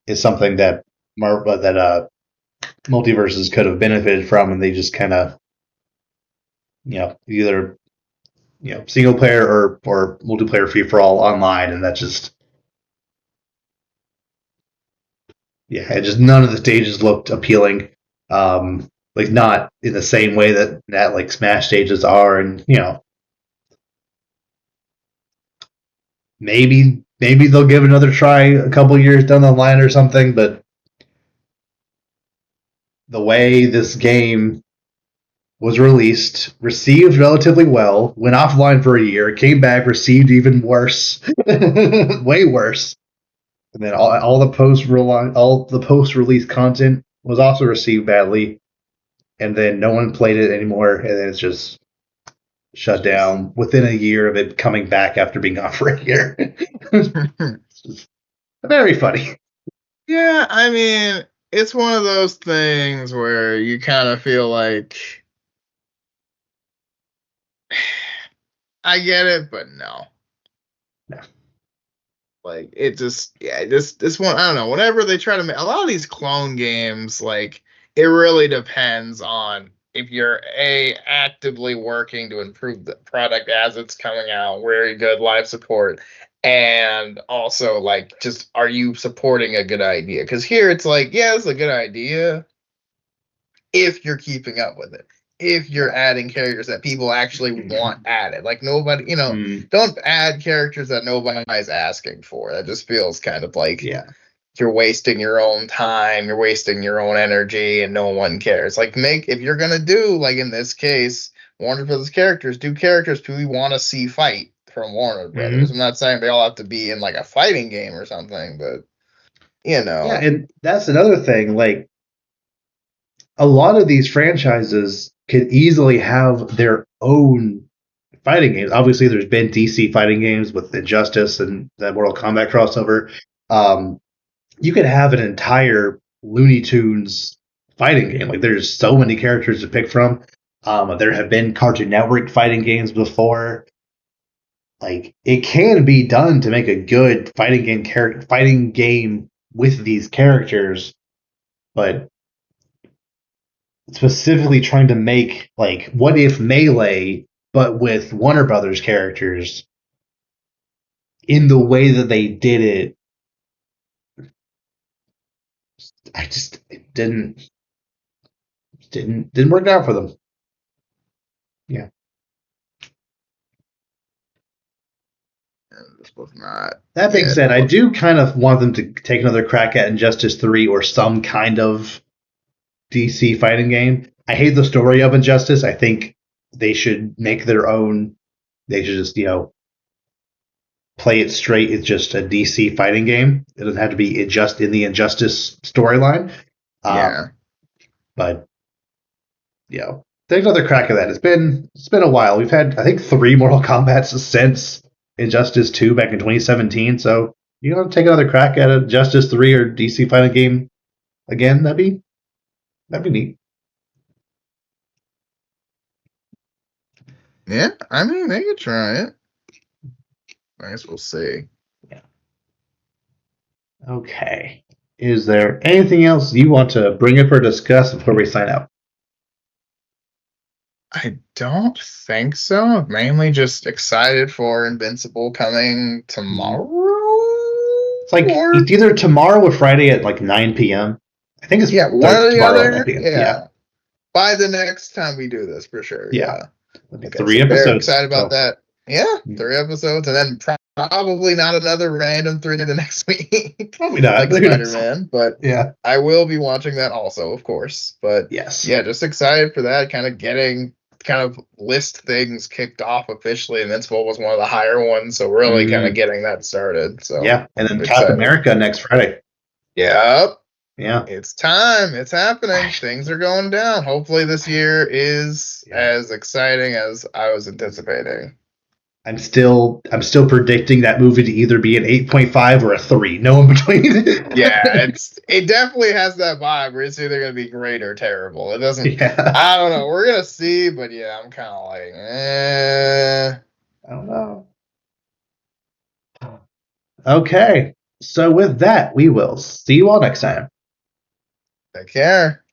A: is something that Multiverses could have benefited from, and they just kind of either single player or multiplayer free for all online, and that just just none of the stages looked appealing. Like not in the same way that like Smash stages are, and maybe they'll give another try a couple years down the line or something, but the way this game was released, received relatively well, went offline for a year, came back, received even worse, way worse, and then all the post release content was also received badly, and then no one played it anymore, and then it's just shut down within a year of it coming back after being off for a year. It's very funny.
B: Yeah, I mean, it's one of those things where you kind of feel like I get it, but no.
A: No.
B: Like it just, yeah, this one, I don't know. Whenever they try to make a lot of these clone games, like it really depends on if you're actively working to improve the product as it's coming out, very good live support, and also like just are you supporting a good idea? Because here it's like, yeah, it's a good idea if you're keeping up with it. If you're adding characters that people actually want added, like nobody, don't add characters that nobody's asking for. That just feels kind of like
A: Yeah.
B: you're wasting your own time, you're wasting your own energy, and no one cares. Like, if you're gonna do, like in this case, Warner Brothers characters, do characters who we want to see fight from Warner Brothers.
A: Mm-hmm.
B: I'm not saying they all have to be in like a fighting game or something, but
A: Yeah, and that's another thing. Like a lot of these franchises could easily have their own fighting games. Obviously, there's been DC fighting games with Injustice and the Mortal Kombat crossover. Um, you could have an entire Looney Tunes fighting game. Like there's so many characters to pick from. There have been Cartoon Network fighting games before. Like it can be done to make a good fighting game with these characters, but specifically trying to make like what if Melee but with Warner Brothers characters in the way that they did it. I just it didn't work out for them. Yeah.
B: this was not
A: That being
B: it.
A: said, I do kind of want them to take another crack at Injustice 3 or some kind of DC fighting game. I hate the story of Injustice. I think they should make their own. They should just, play it straight. It's just a DC fighting game. It doesn't have to be just in the Injustice storyline.
B: Yeah.
A: But, take another crack at that. It's been a while. We've had, I think, 3 Mortal Kombats since Injustice 2 back in 2017. So, take another crack at a Justice 3 or DC fighting game again. That'd be neat.
B: Yeah, I mean, they could try it. I guess we'll see.
A: Yeah. Okay. Is there anything else you want to bring up or discuss before we sign out?
B: I don't think so. I'm mainly just excited for Invincible coming tomorrow.
A: It's like it's either tomorrow or Friday at like 9 p.m. I think it's
B: one or the
A: tomorrow
B: other.
A: at 9 p.m.
B: Yeah. By the next time we do this, for sure.
A: Yeah.
B: Okay,
A: 3
B: so
A: episodes.
B: Very excited about that. Yeah,
A: Mm.
B: 3 episodes, and then probably not another random 3 the next week.
A: Probably not.
B: like Spider-Man, but
A: yeah,
B: I will be watching that also, of course. But
A: yes,
B: yeah, just excited for that. Kind of list things kicked off officially. Invincible was one of the higher ones, so really kind of getting that started. So
A: yeah, and then Captain America next Friday.
B: Yep.
A: Yeah.
B: It's time. It's happening. Things are going down. Hopefully this year is as exciting as I was anticipating.
A: I'm still predicting that movie to either be an 8.5 or a 3. No in between.
B: Yeah, it definitely has that vibe where it's either going to be great or terrible. It doesn't.
A: Yeah.
B: I don't know. We're gonna see, but yeah, I'm kind of like,
A: I don't know. Okay, so with that, we will see you all next time.
B: Take care.